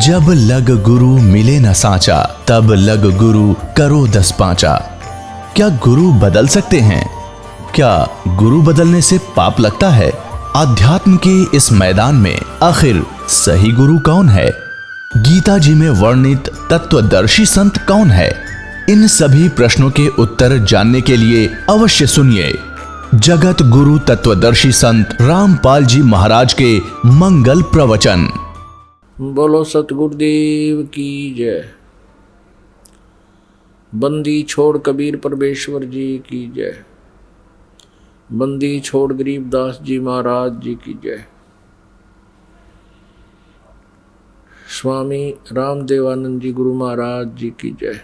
जब लग गुरु मिले न सांचा, तब लग गुरु करो 10 पांचा। क्या गुरु बदल सकते हैं? क्या गुरु बदलने से पाप लगता है? अध्यात्म के इस मैदान में आखिर सही गुरु कौन है? गीता जी में वर्णित तत्वदर्शी संत कौन है? इन सभी प्रश्नों के उत्तर जानने के लिए अवश्य सुनिए जगत गुरु तत्वदर्शी संत रामपाल जी महाराज के मंगल प्रवचन। बोलो सतगुरुदेव की जय। बंदी छोड़ कबीर परमेश्वर जी की जय। बंदी छोड़ गरीबदास जी महाराज जी की जय। स्वामी रामदेवानंद जी गुरु महाराज जी की जय।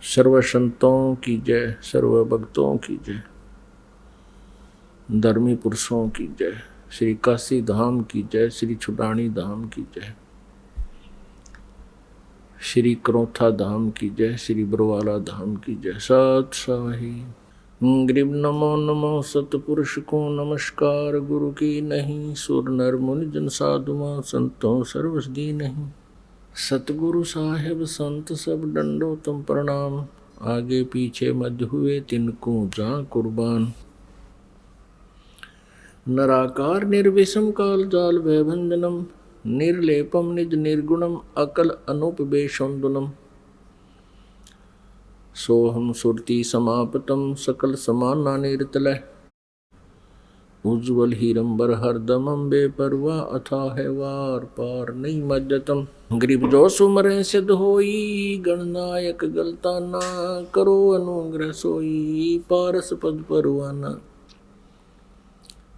सर्व संतों की जय, सर्व भक्तों की जय, धर्मी पुरुषों की जय, श्री काशी धाम की जय, श्री छुटानी धाम की जय, श्री करोथा धाम की जय, श्री बरवाला धाम की जय। सत सही ग्रीब नमो नमो सतपुरुष को नमस्कार। गुरु की नहीं सुर नर मुनि जन साधुआ संतों सर्वसदी नहीं। सतगुरु साहेब संत सब डंडो तुम प्रणाम। आगे पीछे मध्य हुए तिनको जा कुर्बान। नराकार निर्विषम काल जाल वैभंजनम। निर्लेपम निज निर्गुणम अकल अनुपवेशोन्दुनम। सोहम सुरति समापतम सकल समाना निर्तलय। उज्ज्वल हीरंबर हरदमम बेपरवा अथा है वार पार नहीं मज्जतम। ग्रीब जो सुमरे सिद्ध होई गणनायक गलता ना। करो अनुग्रह सोई पारस पद परवाना।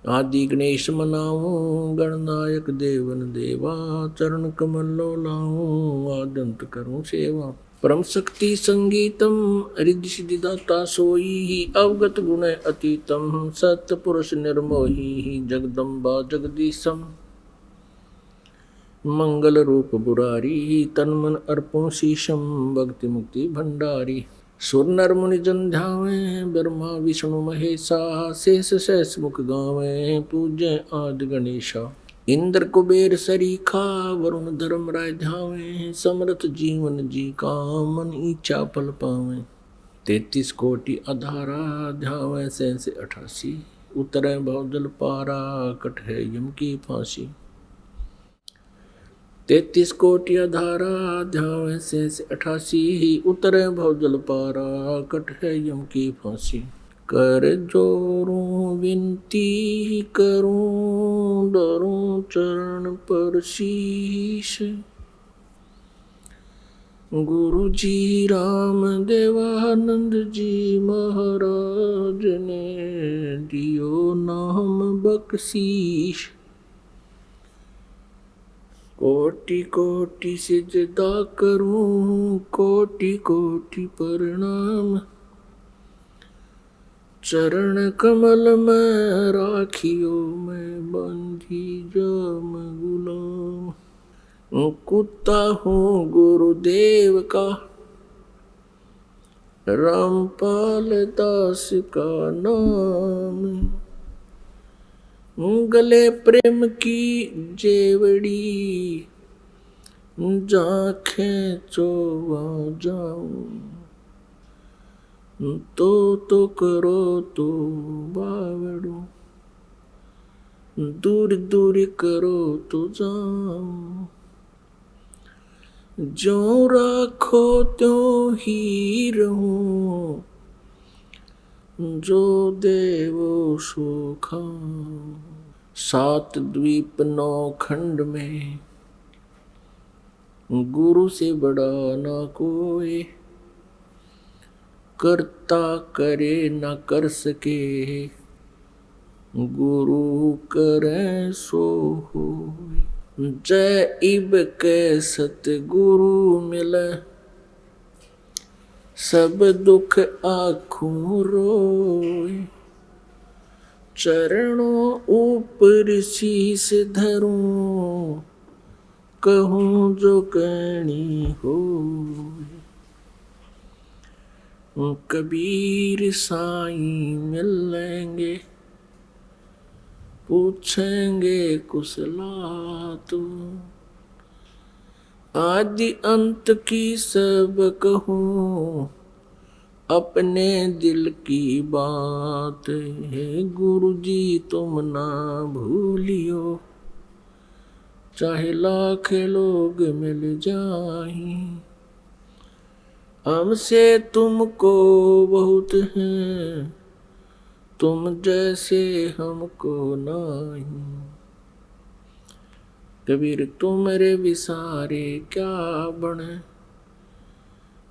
आदि गणेश मनाऊं गणनायक देवन देवा। चरण कमल लो लाऊं आदंत करूं सेवा। परम शक्ति संगीतम रिद्धि सिद्धिदाता सोई। अवगत गुण अतीतम सत्य पुरुष निर्मोही। जगदम्बा जगदीशम मंगल रूप बुरारी। तन मन अर्पण शीशम भक्ति मुक्ति भंडारी। सुर नर मुनि जन ध्यावे ब्रह्मा विष्णु महेशा। शेष शेष मुख गावे पूज्य आदि गणेशा। इंद्र कुबेर सरीखा वरुण धर्म राय ध्यावे। समर्थ जीवन जी का मन इच्छा फल पावे। 33 कोटि अधारा ध्यावे से 88। उतरे भवजल पारा कट है यम की फांसी। 33 कोटि अधारा ध्यावे से 88। उतरे भवजल पारा कट है यम की फांसी। कर जोरूं विनती करूं डरूं चरण पर शीश। गुरु जी राम देवानंद जी महाराज ने दियो नाम बख्शीश। कोटि कोटि सिजदा करूं कोटि कोटि प्रणाम। चरण कमल में राखियो मैं बंधी जाम गुलाम। कुत्ता हूँ गुरुदेव का रामपाल दास का नाम। गले प्रेम की जेवड़ी जाखें चोवा जाऊं। तो करो तो बावड़ो दूर दूर करो तो जाऊं। जो राखो त्यों ही रहूं। जो देवो सो खाऊं। 7 द्वीप 9 खंड में गुरु से बड़ा ना कोई। करता करे न कर सके गुरु करे सो होय। जय इब के सतगुरु मिले सब दुख आँखों रोय। चरणों ऊपर शीस धरूं कहूँ जो कहनी हो। कबीर साईं मिलेंगे पूछेंगे कुशलातु। आदि अंत की सब कहूँ, अपने दिल की बात है। गुरु जी तुम ना भूलियो, चाहे लाख लोग मिल जाएं। हमसे तुमको बहुत है, तुम जैसे हमको नहीं। कबीर तुम्हारे विसारे क्या बने,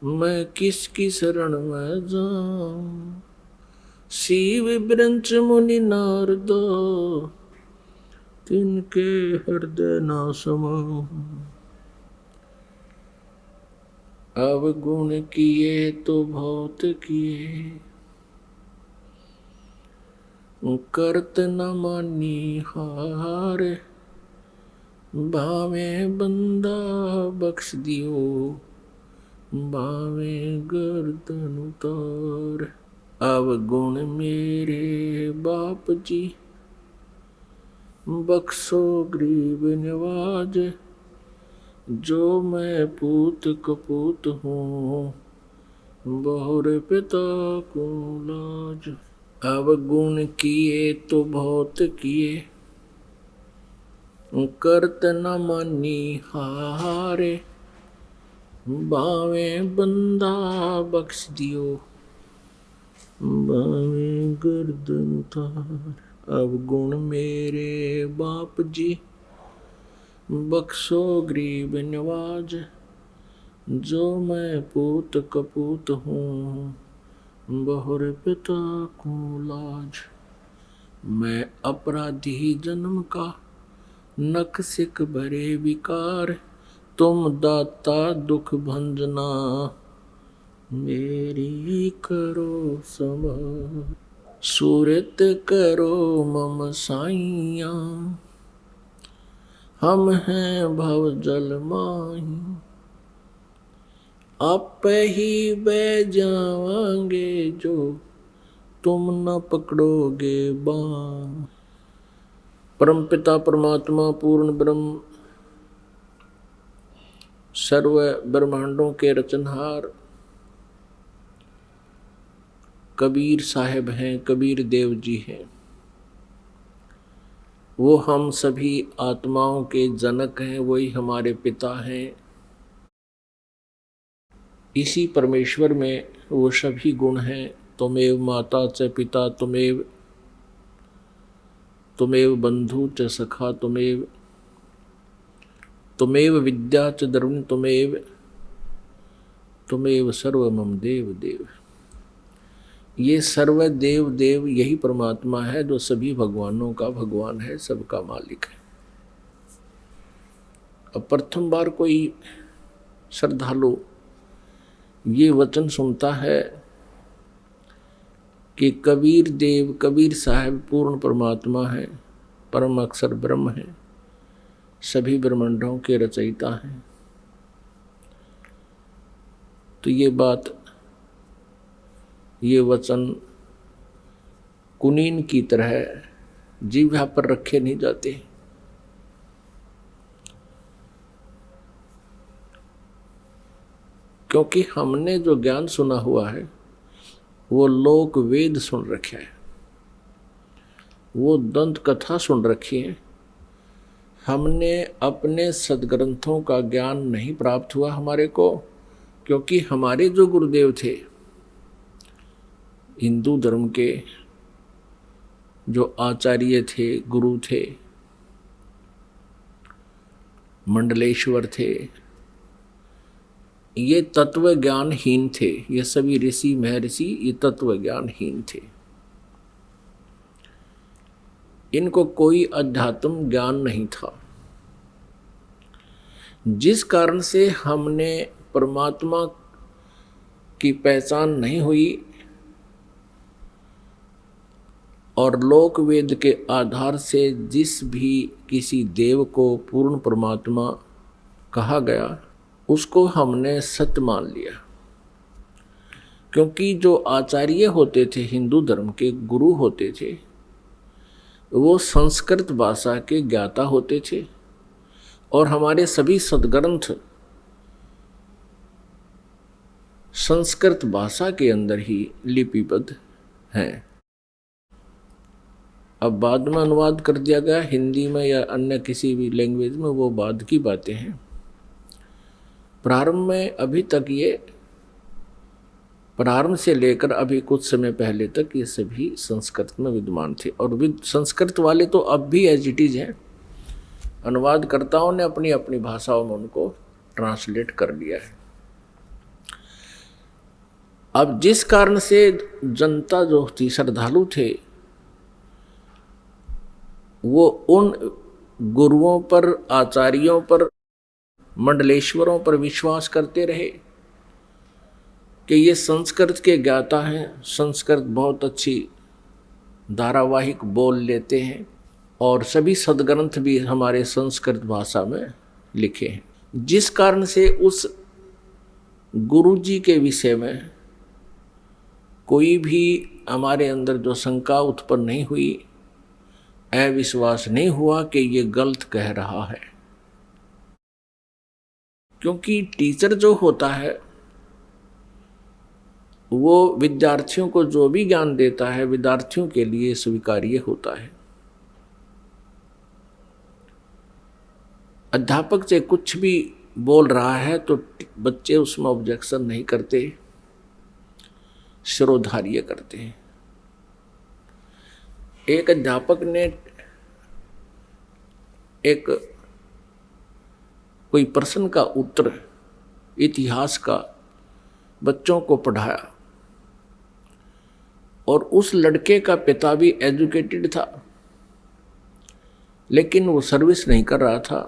मैं किसकी शरण में जाऊं। शिव ब्रंच मुनि नारदो, तिनके हृदय ना समाऊं। अवगुण किए तो बहुत किए, करत न मानी हार। भावे बंदा बख्श दियो, भावे गर्दन उतार। अवगुण मेरे बाप जी, बख्शो गरीब नवाज। जो मैं पूत कपूत हूँ, बहुरे पिता को लाज। अवगुण किए तो बहुत किए, करत न मानी हारे। बावे बंदा बख्श दियो, बावे गर्दन उतार। अवगुण मेरे बाप जी, बख्शो गरीब नवाज। जो मैं पूत कपूत हूँ, बहुरे पिता को लाज। मैं अपराधी जन्म का, नख सिक भरे विकार। तुम दाता दुख भंजना, मेरी करो संभार। सूरत करो मम साइया, हम हैं भव जल माही। आप ही बह जावांगे जो, तुम न पकड़ोगे बाँ। परम पिता परमात्मा पूर्ण ब्रह्म, सर्व ब्रह्मांडों के रचनहार कबीर साहब हैं, कबीर देव जी हैं। वो हम सभी आत्माओं के जनक हैं, वही हमारे पिता हैं। इसी परमेश्वर में वो सभी गुण हैं। त्वमेव माता च पिता, त्वमेव बंधु च सखा, त्वमेव विद्या च द्रविण, त्वमेव सर्व मम देव देव। ये सर्व देव देव यही परमात्मा है जो सभी भगवानों का भगवान है, सबका मालिक है। अब प्रथम बार कोई श्रद्धालु ये वचन सुनता है कि कबीर देव, कबीर साहब पूर्ण परमात्मा है, परम अक्षर ब्रह्म है, सभी ब्रह्मांडों के रचयिता हैं, तो ये बात, ये वचन कुनीन की तरह जीवा पर रखे नहीं जाते। क्योंकि हमने जो ज्ञान सुना हुआ है वो लोक वेद सुन रखे है, वो दंत कथा सुन रखी है। हमने अपने सदग्रंथों का ज्ञान नहीं प्राप्त हुआ हमारे को, क्योंकि हमारे जो गुरुदेव थे हिंदू धर्म के, जो आचार्य थे, गुरु थे, मंडलेश्वर थे, ये तत्व ज्ञानहीन थे। ये सभी ऋषि महर्षि ये तत्व ज्ञानहीन थे। इनको कोई अध्यात्म ज्ञान नहीं था, जिस कारण से हमने परमात्मा की पहचान नहीं हुई और लोक वेद के आधार से जिस भी किसी देव को पूर्ण परमात्मा कहा गया उसको हमने सत्य मान लिया। क्योंकि जो आचार्य होते थे, हिंदू धर्म के गुरु होते थे, वो संस्कृत भाषा के ज्ञाता होते थे और हमारे सभी सद्ग्रंथ संस्कृत भाषा के अंदर ही लिपिबद्ध हैं। अब बाद में अनुवाद कर दिया गया हिंदी में या अन्य किसी भी लैंग्वेज में, वो बाद की बातें हैं। प्रारंभ में अभी तक ये प्रारंभ से लेकर अभी कुछ समय पहले तक ये सभी संस्कृत में विद्यमान थे और संस्कृत वाले तो अब भी एज इट इज हैं। अनुवादकर्ताओं ने अपनी अपनी भाषाओं में उनको ट्रांसलेट कर लिया है। अब जिस कारण से जनता जो थी, श्रद्धालु थे, वो उन गुरुओं पर, आचार्यों पर, मंडलेश्वरों पर विश्वास करते रहे कि ये संस्कृत के ज्ञाता हैं, संस्कृत बहुत अच्छी धारावाहिक बोल लेते हैं और सभी सद्ग्रंथ भी हमारे संस्कृत भाषा में लिखे हैं। जिस कारण से उस गुरु जी के विषय में कोई भी हमारे अंदर जो शंका उत्पन्न नहीं हुई, अविश्वास नहीं हुआ कि ये गलत कह रहा है। क्योंकि टीचर जो होता है वो विद्यार्थियों को जो भी ज्ञान देता है विद्यार्थियों के लिए स्वीकार्य होता है। अध्यापक से कुछ भी बोल रहा है तो बच्चे उसमें ऑब्जेक्शन नहीं करते, शिरोधार्य करते हैं। एक अध्यापक ने एक कोई प्रश्न का उत्तर इतिहास का बच्चों को पढ़ाया और उस लड़के का पिता भी एजुकेटेड था, लेकिन वो सर्विस नहीं कर रहा था,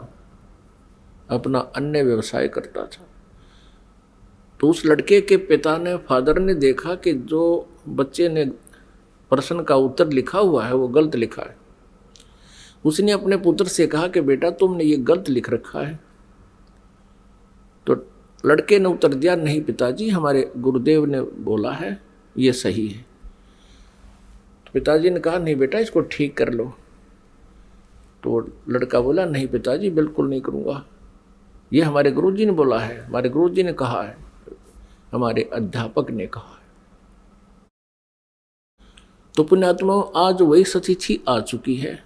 अपना अन्य व्यवसाय करता था। तो उस लड़के के पिता ने, फादर ने देखा कि जो बच्चे ने प्रश्न का उत्तर लिखा हुआ है वो गलत लिखा है। उसने अपने पुत्र से कहा कि बेटा तुमने ये गलत लिख रखा है। तो लड़के ने उत्तर दिया, नहीं पिताजी, हमारे गुरुदेव ने बोला है ये सही है। तो पिताजी ने कहा, नहीं बेटा इसको ठीक कर लो। तो लड़का बोला, नहीं पिताजी बिल्कुल नहीं करूँगा, ये हमारे गुरुजी ने बोला है, हमारे गुरुजी ने कहा है, हमारे अध्यापक ने कहा है। तो पुण्यात्माओं, आज वही सतिथि आ चुकी है।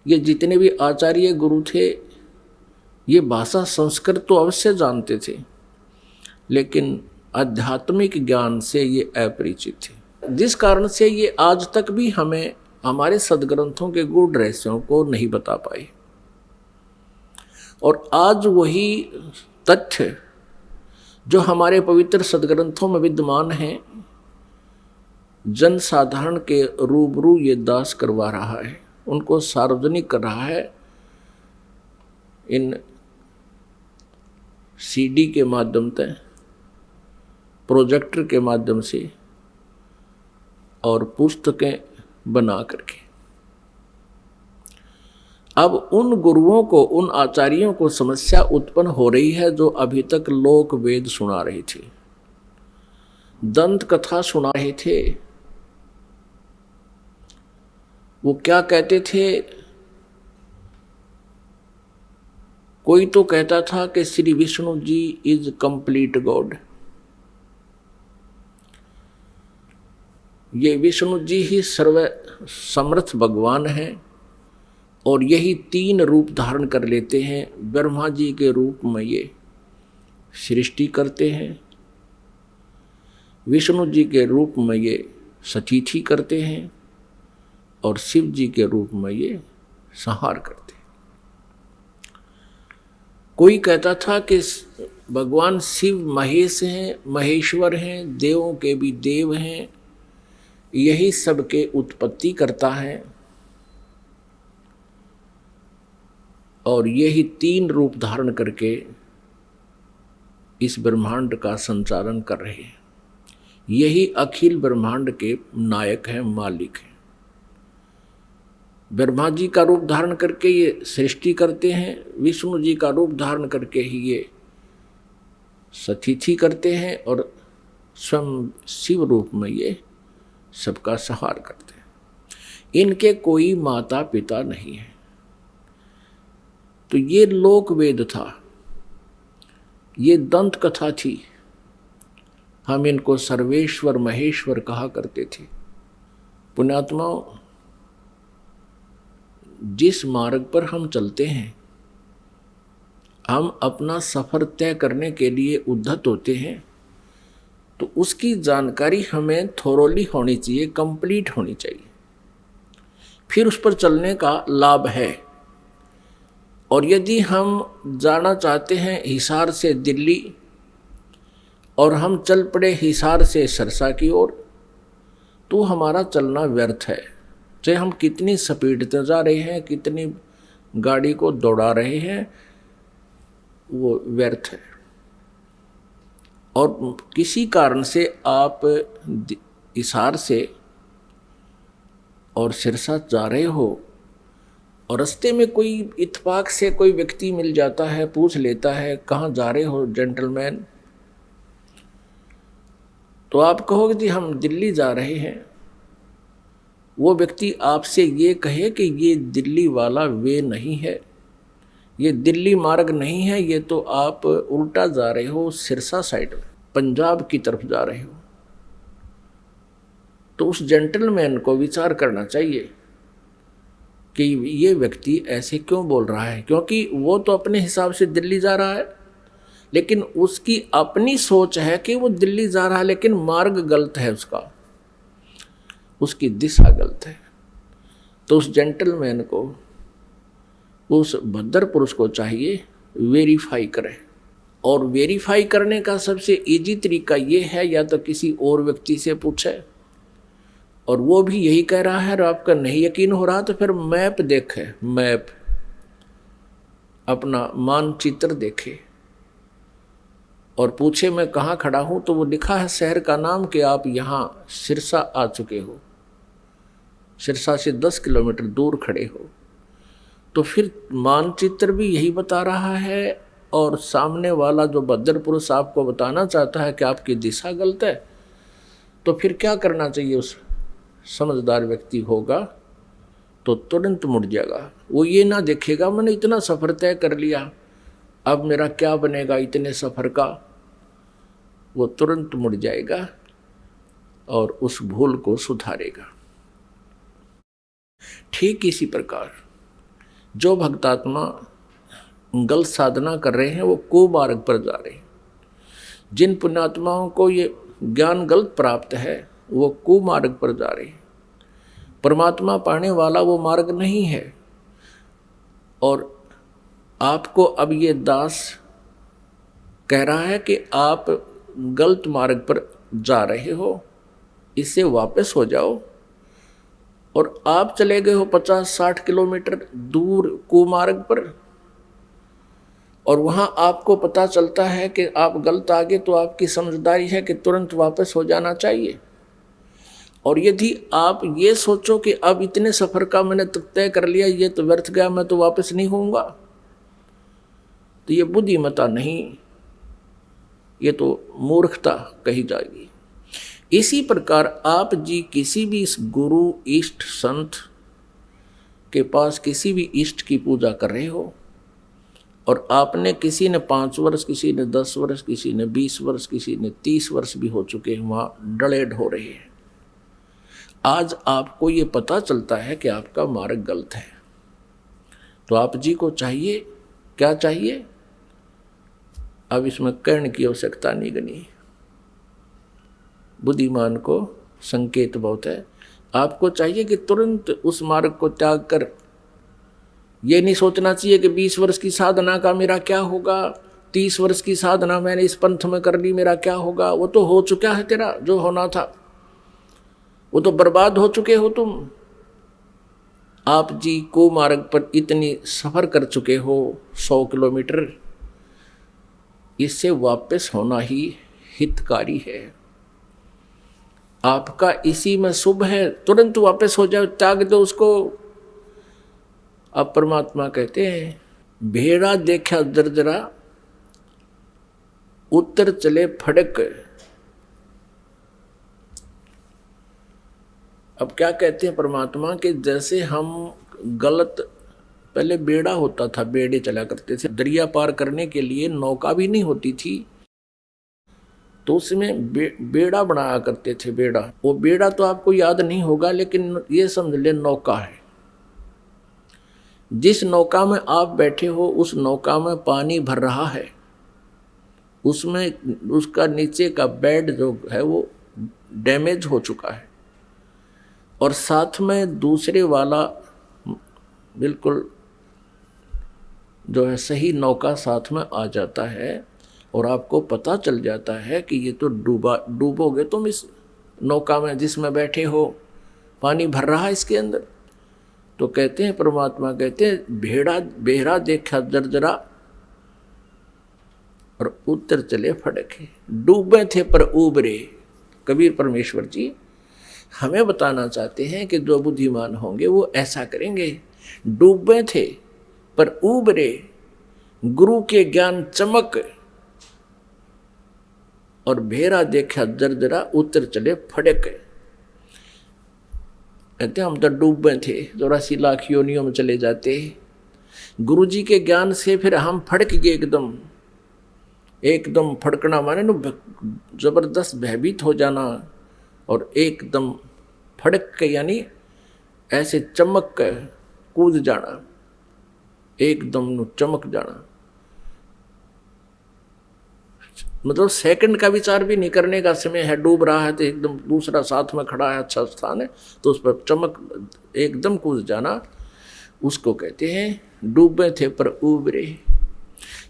ये जितने भी आचार्य गुरु थे ये भाषा संस्कृत तो अवश्य जानते थे, लेकिन आध्यात्मिक ज्ञान से ये अपरिचित थे, जिस कारण से ये आज तक भी हमें हमारे सद्ग्रंथों के गूढ़ रहस्यों को नहीं बता पाए। और आज वही तथ्य जो हमारे पवित्र सद्ग्रंथों में विद्यमान हैं, जन साधारण के रूबरू ये दास करवा रहा है, उनको सार्वजनिक कर रहा है इन सीडी के माध्यम से, प्रोजेक्टर के माध्यम से और पुस्तकें बना करके। अब उन गुरुओं को, उन आचार्यों को समस्या उत्पन्न हो रही है जो अभी तक लोक वेद सुना रहे थे, दंत कथा सुना रहे थे। वो क्या कहते थे, कोई तो कहता था कि Shri Vishnu ji is complete God, ये विष्णु जी ही सर्व समर्थ भगवान हैं और यही 3 रूप धारण कर लेते हैं। ब्रह्मा जी के रूप में ये सृष्टि करते हैं, विष्णु जी के रूप में ये सतिथि करते हैं और शिव जी के रूप में ये संहार करते हैं। कोई कहता था कि भगवान शिव महेश हैं, महेश्वर हैं, देवों के भी देव हैं, यही सबके उत्पत्ति करता है और यही 3 रूप धारण करके इस ब्रह्मांड का संचालन कर रहे हैं। यही अखिल ब्रह्मांड के नायक हैं, मालिक हैं। ब्रह्मा जी का रूप धारण करके ये सृष्टि करते हैं, विष्णु जी का रूप धारण करके ही ये सतिथि करते हैं और स्वयं शिव रूप में ये सबका संहार करते हैं। इनके कोई माता पिता नहीं है। तो ये लोक वेद था, ये दंत कथा थी। हम इनको सर्वेश्वर महेश्वर कहा करते थे। पुण्यात्माओं, जिस मार्ग पर हम चलते हैं, हम अपना सफर तय करने के लिए उद्धत होते हैं, तो उसकी जानकारी हमें थोरोली होनी चाहिए, कंप्लीट होनी चाहिए, फिर उस पर चलने का लाभ है। और यदि हम जाना चाहते हैं हिसार से दिल्ली और हम चल पड़े हिसार से सरसा की ओर, तो हमारा चलना व्यर्थ है। चाहे हम कितनी स्पीड से जा रहे हैं, कितनी गाड़ी को दौड़ा रहे हैं, वो व्यर्थ है। और किसी कारण से आप हिसार से और सिरसा जा रहे हो और रास्ते में कोई इत्तेफाक से कोई व्यक्ति मिल जाता है, पूछ लेता है कहाँ जा रहे हो जेंटलमैन, तो आप कहोगे जी हम दिल्ली जा रहे हैं। वो व्यक्ति आपसे ये कहे कि ये दिल्ली वाला वे नहीं है, ये दिल्ली मार्ग नहीं है, ये तो आप उल्टा जा रहे हो, सिरसा साइड में पंजाब की तरफ जा रहे हो। तो उस जेंटलमैन को विचार करना चाहिए कि ये व्यक्ति ऐसे क्यों बोल रहा है, क्योंकि वो तो अपने हिसाब से दिल्ली जा रहा है, लेकिन उसकी अपनी सोच है कि वो दिल्ली जा रहा है, लेकिन मार्ग गलत है, उसकी दिशा गलत है। तो उस जेंटलमैन को, उस भद्र पुरुष को चाहिए वेरीफाई करे। और वेरीफाई करने का सबसे इजी तरीका ये है, या तो किसी और व्यक्ति से पूछे और वो भी यही कह रहा है और आपका नहीं यकीन हो रहा, तो फिर मैप देखे, मैप अपना मानचित्र देखे और पूछे मैं कहाँ खड़ा हूँ, तो वो लिखा है शहर का नाम कि आप यहाँ सिरसा आ चुके हो, सिरसा से 10 किलोमीटर दूर खड़े हो। तो फिर मानचित्र भी यही बता रहा है और सामने वाला जो भद्र पुरुष आपको बताना चाहता है कि आपकी दिशा गलत है। तो फिर क्या करना चाहिए? उस समझदार व्यक्ति होगा तो तुरंत मुड़ जाएगा। वो ये ना देखेगा मैंने इतना सफ़र तय कर लिया, अब मेरा क्या बनेगा इतने सफ़र का। वो तुरंत मुड़ जाएगा और उस भूल को सुधारेगा। ठीक इसी प्रकार जो भक्तात्मा गलत साधना कर रहे हैं वो कुमार्ग पर जा रहे हैं। जिन पुण्यात्माओं को ये ज्ञान गलत प्राप्त है वो कुमार्ग पर जा रहे हैं। परमात्मा पाने वाला वो मार्ग नहीं है। और आपको अब ये दास कह रहा है कि आप गलत मार्ग पर जा रहे हो, इससे वापस हो जाओ। और आप चले गए हो 50-60 किलोमीटर दूर कुमार्ग पर, और वहाँ आपको पता चलता है कि आप गलत आ गए, तो आपकी समझदारी है कि तुरंत वापस हो जाना चाहिए। और यदि आप ये सोचो कि अब इतने सफ़र का मैंने तय कर लिया, ये तो व्यर्थ गया, मैं तो वापस नहीं होऊंगा, तो ये बुद्धिमता नहीं, ये तो मूर्खता कही जाएगी। इसी प्रकार आप जी किसी भी इस गुरु इष्ट संत के पास किसी भी इष्ट की पूजा कर रहे हो, और आपने किसी ने 5 वर्ष, किसी ने 10 वर्ष, किसी ने 20 वर्ष, किसी ने 30 वर्ष भी हो चुके हैं, वहाँ डलेड हो रहे हैं। आज आपको ये पता चलता है कि आपका मार्ग गलत है, तो आप जी को चाहिए, क्या चाहिए? अब इसमें कहने की आवश्यकता नहीं गनी, बुद्धिमान को संकेत बहुत है। आपको चाहिए कि तुरंत उस मार्ग को त्याग कर, ये नहीं सोचना चाहिए कि 20 वर्ष की साधना का मेरा क्या होगा, 30 वर्ष की साधना मैंने इस पंथ में कर ली, मेरा क्या होगा। वो तो हो चुका है, तेरा जो होना था वो तो बर्बाद हो चुके हो तुम। आप जी को मार्ग पर इतनी सफ़र कर चुके हो 100 किलोमीटर, इससे वापस होना ही हितकारी है। आपका इसी में शुभ है, तुरंत वापस हो जाओ, त्याग दो उसको। अब परमात्मा कहते हैं, भेड़ा देखा दरदरा उत्तर चले फड़क। अब क्या कहते हैं परमात्मा के, जैसे हम गलत, पहले बेड़ा होता था, बेड़े चला करते थे, दरिया पार करने के लिए नौका भी नहीं होती थी, तो उसमें बेड़ा बनाया करते थे। बेड़ा, वो बेड़ा तो आपको याद नहीं होगा, लेकिन ये समझ ले नौका है। जिस नौका में आप बैठे हो उस नौका में पानी भर रहा है, उसमें उसका नीचे का बेड जो है वो डैमेज हो चुका है, और साथ में दूसरे वाला बिल्कुल जो है सही नौका साथ में आ जाता है, और आपको पता चल जाता है कि ये तो डूबोगे तुम इस नौका में जिसमें बैठे हो, पानी भर रहा है इसके अंदर। तो कहते हैं परमात्मा, कहते हैं बेहरा देखा जर्जरा और उत्तर चले फड़के, डूबे थे पर उबरे। कबीर परमेश्वर जी हमें बताना चाहते हैं कि जो बुद्धिमान होंगे वो ऐसा करेंगे, डूबे थे पर उबरे, गुरु के ज्ञान चमक, और भेरा देखा जर्जरा उत्तर चले फड़क। कहते हम तो डूबे थे, 84 लाख योनियों में चले जाते, गुरु जी के ज्ञान से फिर हम फड़क गए एकदम फड़कना माने न जबरदस्त भयभीत हो जाना, और एकदम फड़क के यानी ऐसे चमक के कूद जाना, एकदम नु चमक जाना, मतलब सेकंड का विचार भी नहीं करने का समय है। डूब रहा है तो एकदम दूसरा साथ में खड़ा है, अच्छा स्थान है, तो उस पर चमक एकदम कूद जाना, उसको कहते हैं डूबे थे पर उबरे।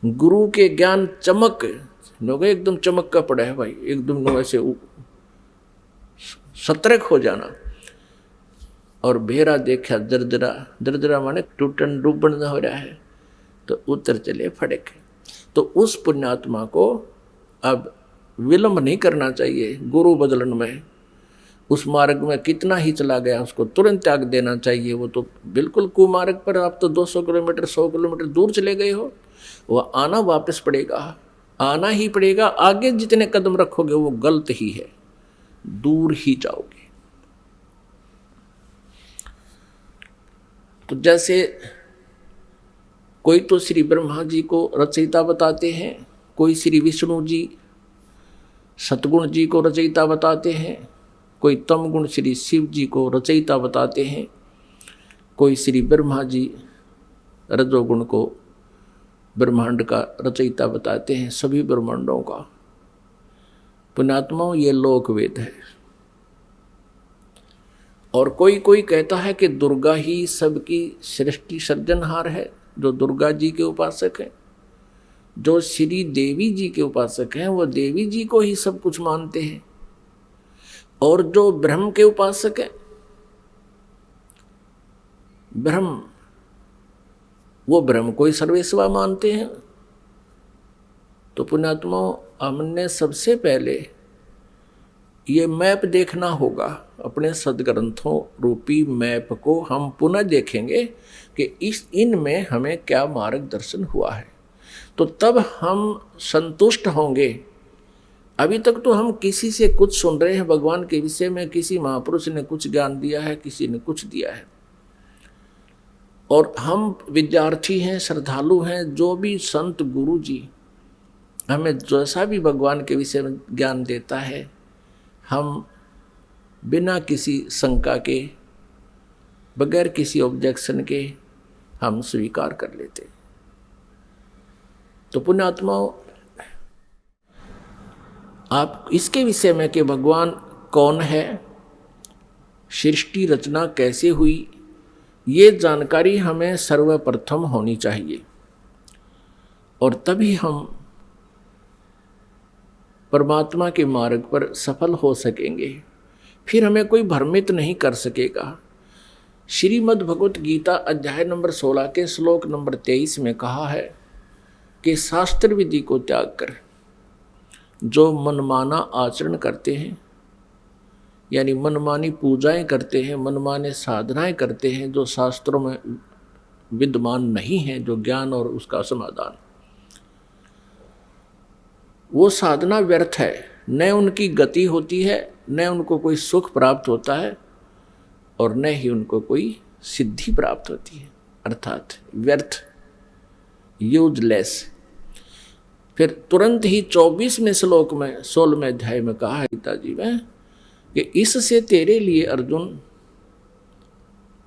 गुरु के ज्ञान चमक, लोग एकदम चमक का पड़ा है भाई, एकदम ऐसे सतर्क हो जाना। और भेरा देखा दरदरा, दरदरा माने टूटन डूबन हो रहा है, तो उत्तर चले फड़क। तो उस पुण्यात्मा को अब विलंब नहीं करना चाहिए गुरु बदलन में। उस मार्ग में कितना ही चला गया उसको तुरंत त्याग देना चाहिए। वो तो बिल्कुल कुमार्ग पर, आप तो 200 किलोमीटर 100 किलोमीटर दूर चले गए हो, वह आना वापस पड़ेगा, आना ही पड़ेगा। आगे जितने कदम रखोगे वो गलत ही है, दूर ही जाओगे। तो जैसे कोई तो श्री ब्रह्मा जी को रचयिता बताते हैं, कोई श्री विष्णु जी सतगुण जी को रचयिता बताते हैं, कोई तम गुण श्री शिव जी को रचयिता बताते हैं, कोई श्री ब्रह्मा जी रजोगुण को ब्रह्मांड का रचयिता बताते हैं, सभी ब्रह्मांडों का। पुण्यात्माओं ये लोक वेद है। और कोई कोई कहता है कि दुर्गा ही सबकी सृष्टि सर्जनहार है, जो दुर्गा जी के उपासक हैं। जो श्री देवी जी के उपासक हैं वो देवी जी को ही सब कुछ मानते हैं, और जो ब्रह्म के उपासक हैं, ब्रह्म, वो ब्रह्म को ही सर्वेस्वा मानते हैं। तो पुण्यात्माओं, हमने सबसे पहले ये मैप देखना होगा, अपने सदग्रंथों रूपी मैप को हम पुनः देखेंगे कि इनमें हमें क्या मार्गदर्शन हुआ है, तो तब हम संतुष्ट होंगे। अभी तक तो हम किसी से कुछ सुन रहे हैं भगवान के विषय में, किसी महापुरुष ने कुछ ज्ञान दिया है, किसी ने कुछ दिया है, और हम विद्यार्थी हैं, श्रद्धालु हैं। जो भी संत गुरु जी हमें जैसा भी भगवान के विषय में ज्ञान देता है, हम बिना किसी शंका के, बगैर किसी ऑब्जेक्शन के हम स्वीकार कर लेते। तो पुण्यात्माओं, आप इसके विषय में कि भगवान कौन है, सृष्टि रचना कैसे हुई, ये जानकारी हमें सर्वप्रथम होनी चाहिए, और तभी हम परमात्मा के मार्ग पर सफल हो सकेंगे। फिर हमें कोई भ्रमित नहीं कर सकेगा। श्रीमद् भगवत गीता अध्याय नंबर 16 के श्लोक नंबर 23 में कहा है कि शास्त्र विधि को त्याग कर जो मनमाना आचरण करते हैं, यानी मनमानी पूजाएं करते हैं, मनमाने साधनाएं करते हैं, जो शास्त्रों में विद्यमान नहीं है, जो ज्ञान और उसका समाधान, वो साधना व्यर्थ है। न उनकी गति होती है, न उनको कोई सुख प्राप्त होता है, और न ही उनको कोई सिद्धि प्राप्त होती है, अर्थात व्यर्थ, यूजलेस। फिर तुरंत ही 24वें श्लोक में 16वें अध्याय में कहा है गीता जी में कि इससे तेरे लिए अर्जुन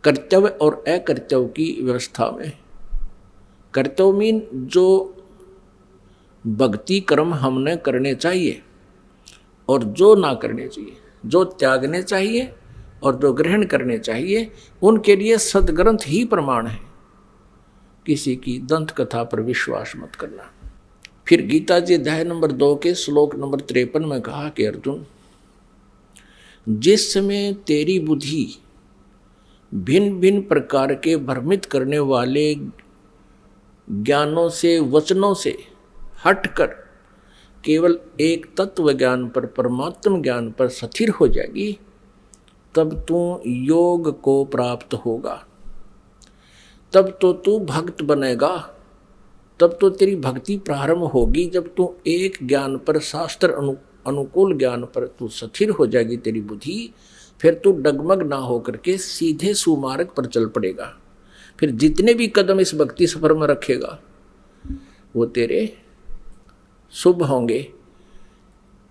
कर्तव्य और अकर्तव्य की व्यवस्था में, कर्तव्य मीन जो भक्ति कर्म हमने करने चाहिए और जो ना करने चाहिए, जो त्यागने चाहिए और जो ग्रहण करने चाहिए, उनके लिए सदग्रंथ ही प्रमाण है। किसी की दंत कथा पर विश्वास मत करना। फिर गीता जी अध्याय नंबर 2 के श्लोक नंबर 53 में कहा कि अर्जुन, जिस समय तेरी बुद्धि भिन्न भिन्न प्रकार के भ्रमित करने वाले ज्ञानों से, वचनों से हटकर केवल एक तत्व ज्ञान पर, परमात्म ज्ञान पर स्थिर हो जाएगी, तब तू योग को प्राप्त होगा, तब तो तू भक्त बनेगा, तब तो तेरी भक्ति प्रारंभ होगी। जब तू एक ज्ञान पर, शास्त्र अनुकूल ज्ञान पर तू स्थिर हो जाएगी तेरी बुद्धि, फिर तू डगमग ना हो करके सीधे सुमार्ग पर चल पड़ेगा। फिर जितने भी कदम इस भक्ति सफर में रखेगा वो तेरे शुभ होंगे,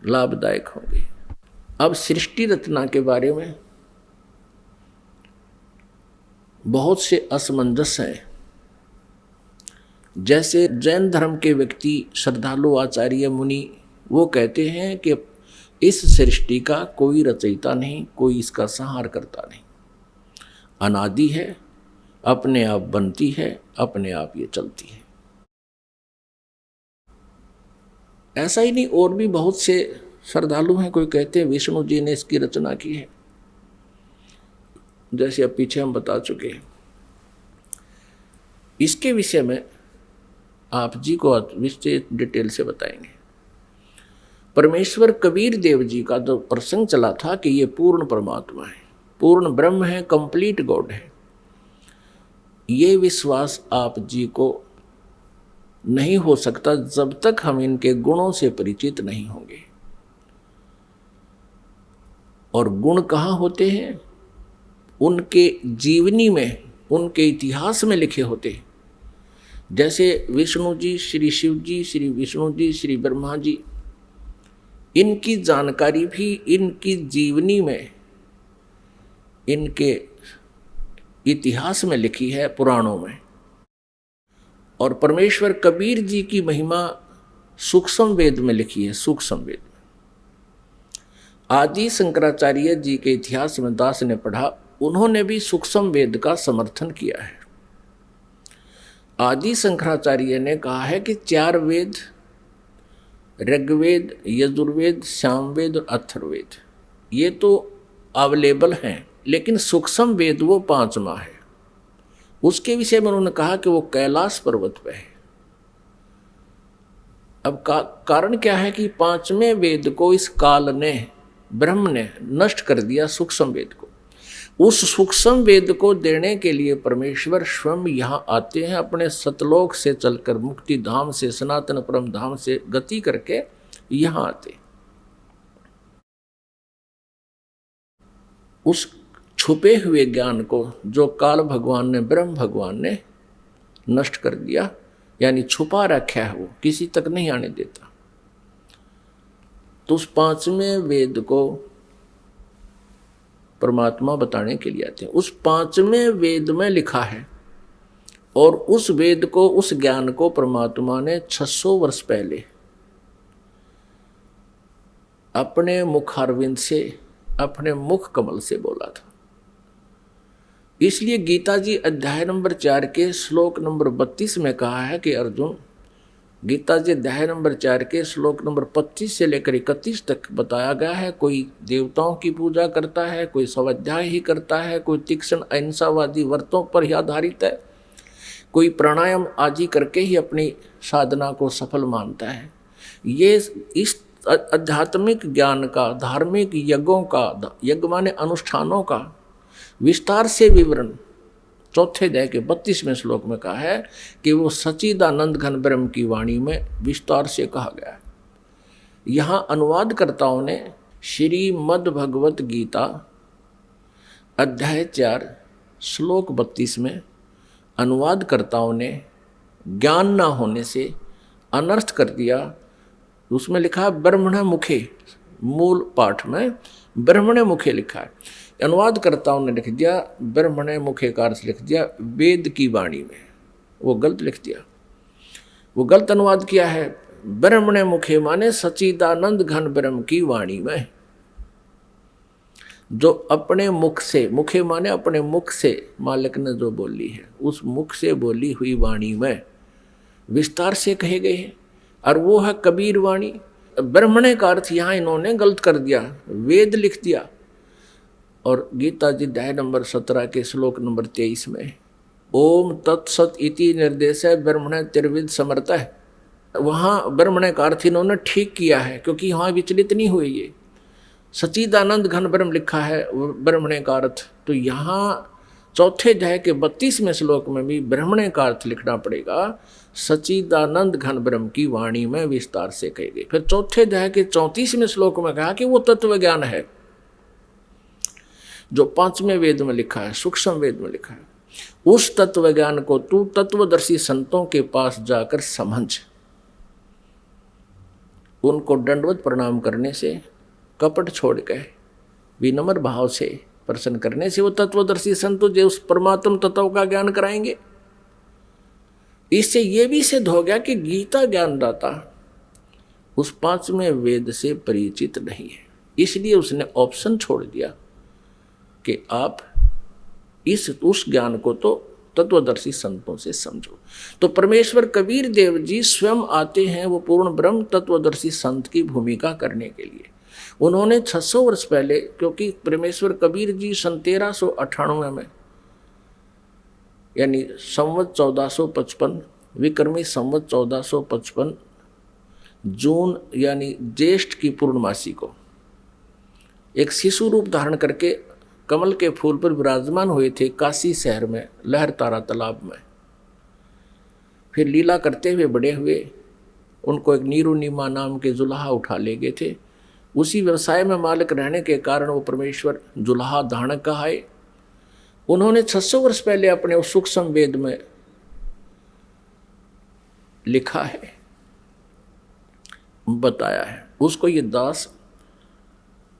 लाभदायक होंगे। अब सृष्टि रचना के बारे में बहुत से असमंजस हैं। जैसे जैन धर्म के व्यक्ति, श्रद्धालु, आचार्य, मुनि, वो कहते हैं कि इस सृष्टि का कोई रचयिता नहीं, कोई इसका संहार करता नहीं, अनादि है, अपने आप बनती है, अपने आप ये चलती है। ऐसा ही नहीं, और भी बहुत से श्रद्धालु हैं। कोई कहते हैं विष्णु जी ने इसकी रचना की है, जैसे अब पीछे हम बता चुके हैं। इसके विषय में आप जी को विशेष डिटेल से बताएंगे। परमेश्वर कबीर देव जी का जो प्रसंग चला था कि ये पूर्ण परमात्मा है, पूर्ण ब्रह्म है, कंप्लीट गॉड है, ये विश्वास आप जी को नहीं हो सकता जब तक हम इनके गुणों से परिचित नहीं होंगे। और गुण कहाँ होते हैं? उनके जीवनी में, उनके इतिहास में लिखे होते हैं। जैसे विष्णु जी, श्री शिव जी, श्री विष्णु जी, श्री ब्रह्मा जी, इनकी जानकारी भी इनकी जीवनी में, इनके इतिहास में लिखी है, पुराणों में। और परमेश्वर कबीर जी की महिमा सूक्ष्म वेद में लिखी है, सूक्ष्म वेद में। आदि शंकराचार्य जी के इतिहास में दास ने पढ़ा, उन्होंने भी सूक्ष्म वेद का समर्थन किया है। आदि शंकराचार्य ने कहा है कि 4 वेद, ऋग्वेद, यजुर्वेद, सामवेद और अथर्ववेद, ये तो अवेलेबल हैं, लेकिन सूक्ष्म वेद वो 5वां है। उसके विषय में उन्होंने कहा कि वो कैलाश पर्वत पे है। अब कारण क्या है कि 5वें वेद को इस काल ने, ब्रह्म ने नष्ट कर दिया, सूक्ष्म वेद को। उस सूक्ष्म वेद को देने के लिए परमेश्वर स्वयं यहाँ आते हैं, अपने सतलोक से चलकर, मुक्ति धाम से, सनातन परम धाम से गति करके यहाँ आते। उस छुपे हुए ज्ञान को जो काल भगवान ने, ब्रह्म भगवान ने नष्ट कर दिया, यानी छुपा रखा है, वो किसी तक नहीं आने देता। तो उस 5वें वेद को परमात्मा बताने के लिए आते हैं। उस 5वें वेद में लिखा है, और उस वेद को, उस ज्ञान को परमात्मा ने 600 वर्ष पहले अपने मुखारविंद से, अपने मुख कमल से बोला था। इसलिए गीता जी अध्याय नंबर 4 के श्लोक नंबर 32 में कहा है कि अर्जुन, गीता जी अध्याय नंबर 4 के श्लोक नंबर 25 से लेकर 31 तक बताया गया है, कोई देवताओं की पूजा करता है, कोई स्वाध्याय ही करता है, कोई तीक्ष्ण अहिंसावादी व्रतों पर ही आधारित है, कोई प्राणायाम आदि करके ही अपनी साधना को सफल मानता है। ये इस आध्यात्मिक ज्ञान का, धार्मिक यज्ञों का, यज्ञ माने अनुष्ठानों का विस्तार से विवरण 4थे अध्याय के 32वें श्लोक में कहा है कि वो सच्चिदानंद घन ब्रह्म की वाणी में विस्तार से कहा गया है। यहाँ अनुवादकर्ताओं ने श्रीमद् भगवत गीता अध्याय 4 श्लोक 32 में अनुवादकर्ताओं ने ज्ञान न होने से अनर्थ कर दिया। उसमें लिखा ब्रह्मण मुखे, मूल पाठ में ब्रह्मण मुखे लिखा है, अनुवादकर्ताओं ने लिख दिया ब्रह्मण मुखे का अर्थ लिख दिया वेद की वाणी में। वो गलत लिख दिया, वो गलत अनुवाद किया है। ब्रह्मण मुखे माने सच्चिदानंद घन ब्रह्म की वाणी में, जो अपने मुख से, मुखे माने अपने मुख से मालिक ने जो बोली है, उस मुख से बोली हुई वाणी में विस्तार से कहे गए हैं, और वो है कबीर वाणी। ब्रह्मणे का अर्थ यहाँ इन्होंने गलत कर दिया, वेद लिख दिया। और गीता जी अध्याय नंबर 17 के श्लोक नंबर 23 में ओम तत्सत इति निर्देश है ब्रह्मण त्रिविद समर्थ है, वहाँ ब्रह्मणे का अर्थ इन्होंने ठीक किया है, क्योंकि वहाँ विचलित नहीं हुए। ये सच्चिदानंद घन ब्रह्म लिखा है ब्रह्मणे का अर्थ, तो यहाँ चौथे अध्याय के 32वें श्लोक में भी ब्रह्मणे का अर्थ लिखना पड़ेगा सच्चिदानंद घन ब्रह्म की वाणी में विस्तार से कही गई। फिर चौथे अध्याय के 34वें श्लोक में कहा कि वो तत्व ज्ञान है जो 5वें वेद में लिखा है, सूक्ष्म वेद में लिखा है। उस तत्व ज्ञान को तू तत्वदर्शी संतों के पास जाकर समझ, उनको दंडवत प्रणाम करने से, कपट छोड़ के विनम्र भाव से प्रसन्न करने से वो तत्वदर्शी संत तुझे उस परमात्म तत्व का ज्ञान कराएंगे। इससे ये भी सिद्ध हो गया कि गीता ज्ञानदाता उस 5वें वेद से परिचित नहीं है, इसलिए उसने ऑप्शन छोड़ दिया कि आप उस ज्ञान को तो तत्वदर्शी संतों से समझो। तो परमेश्वर कबीर देव जी स्वयं आते हैं वो पूर्ण ब्रह्म तत्वदर्शी संत की भूमिका करने के लिए। उन्होंने 600 वर्ष पहले, क्योंकि परमेश्वर कबीर जी सन 1398 में यानी संवत 1455 विक्रमी संवत 1455 जून यानी ज्येष्ठ की पूर्णमासी को एक शिशु रूप धारण करके कमल के फूल पर विराजमान हुए थे काशी शहर में लहर तारा तालाब में। फिर लीला करते हुए बड़े हुए, उनको एक नीरू नीमा नाम के जुलाहा उठा ले गए थे। उसी व्यवसाय में मालिक रहने के कारण वो परमेश्वर जुलाहा धारण कहाए। उन्होंने 600 वर्ष पहले अपने उस सूक्ष्म वेद में लिखा है, बताया है, उसको ये दास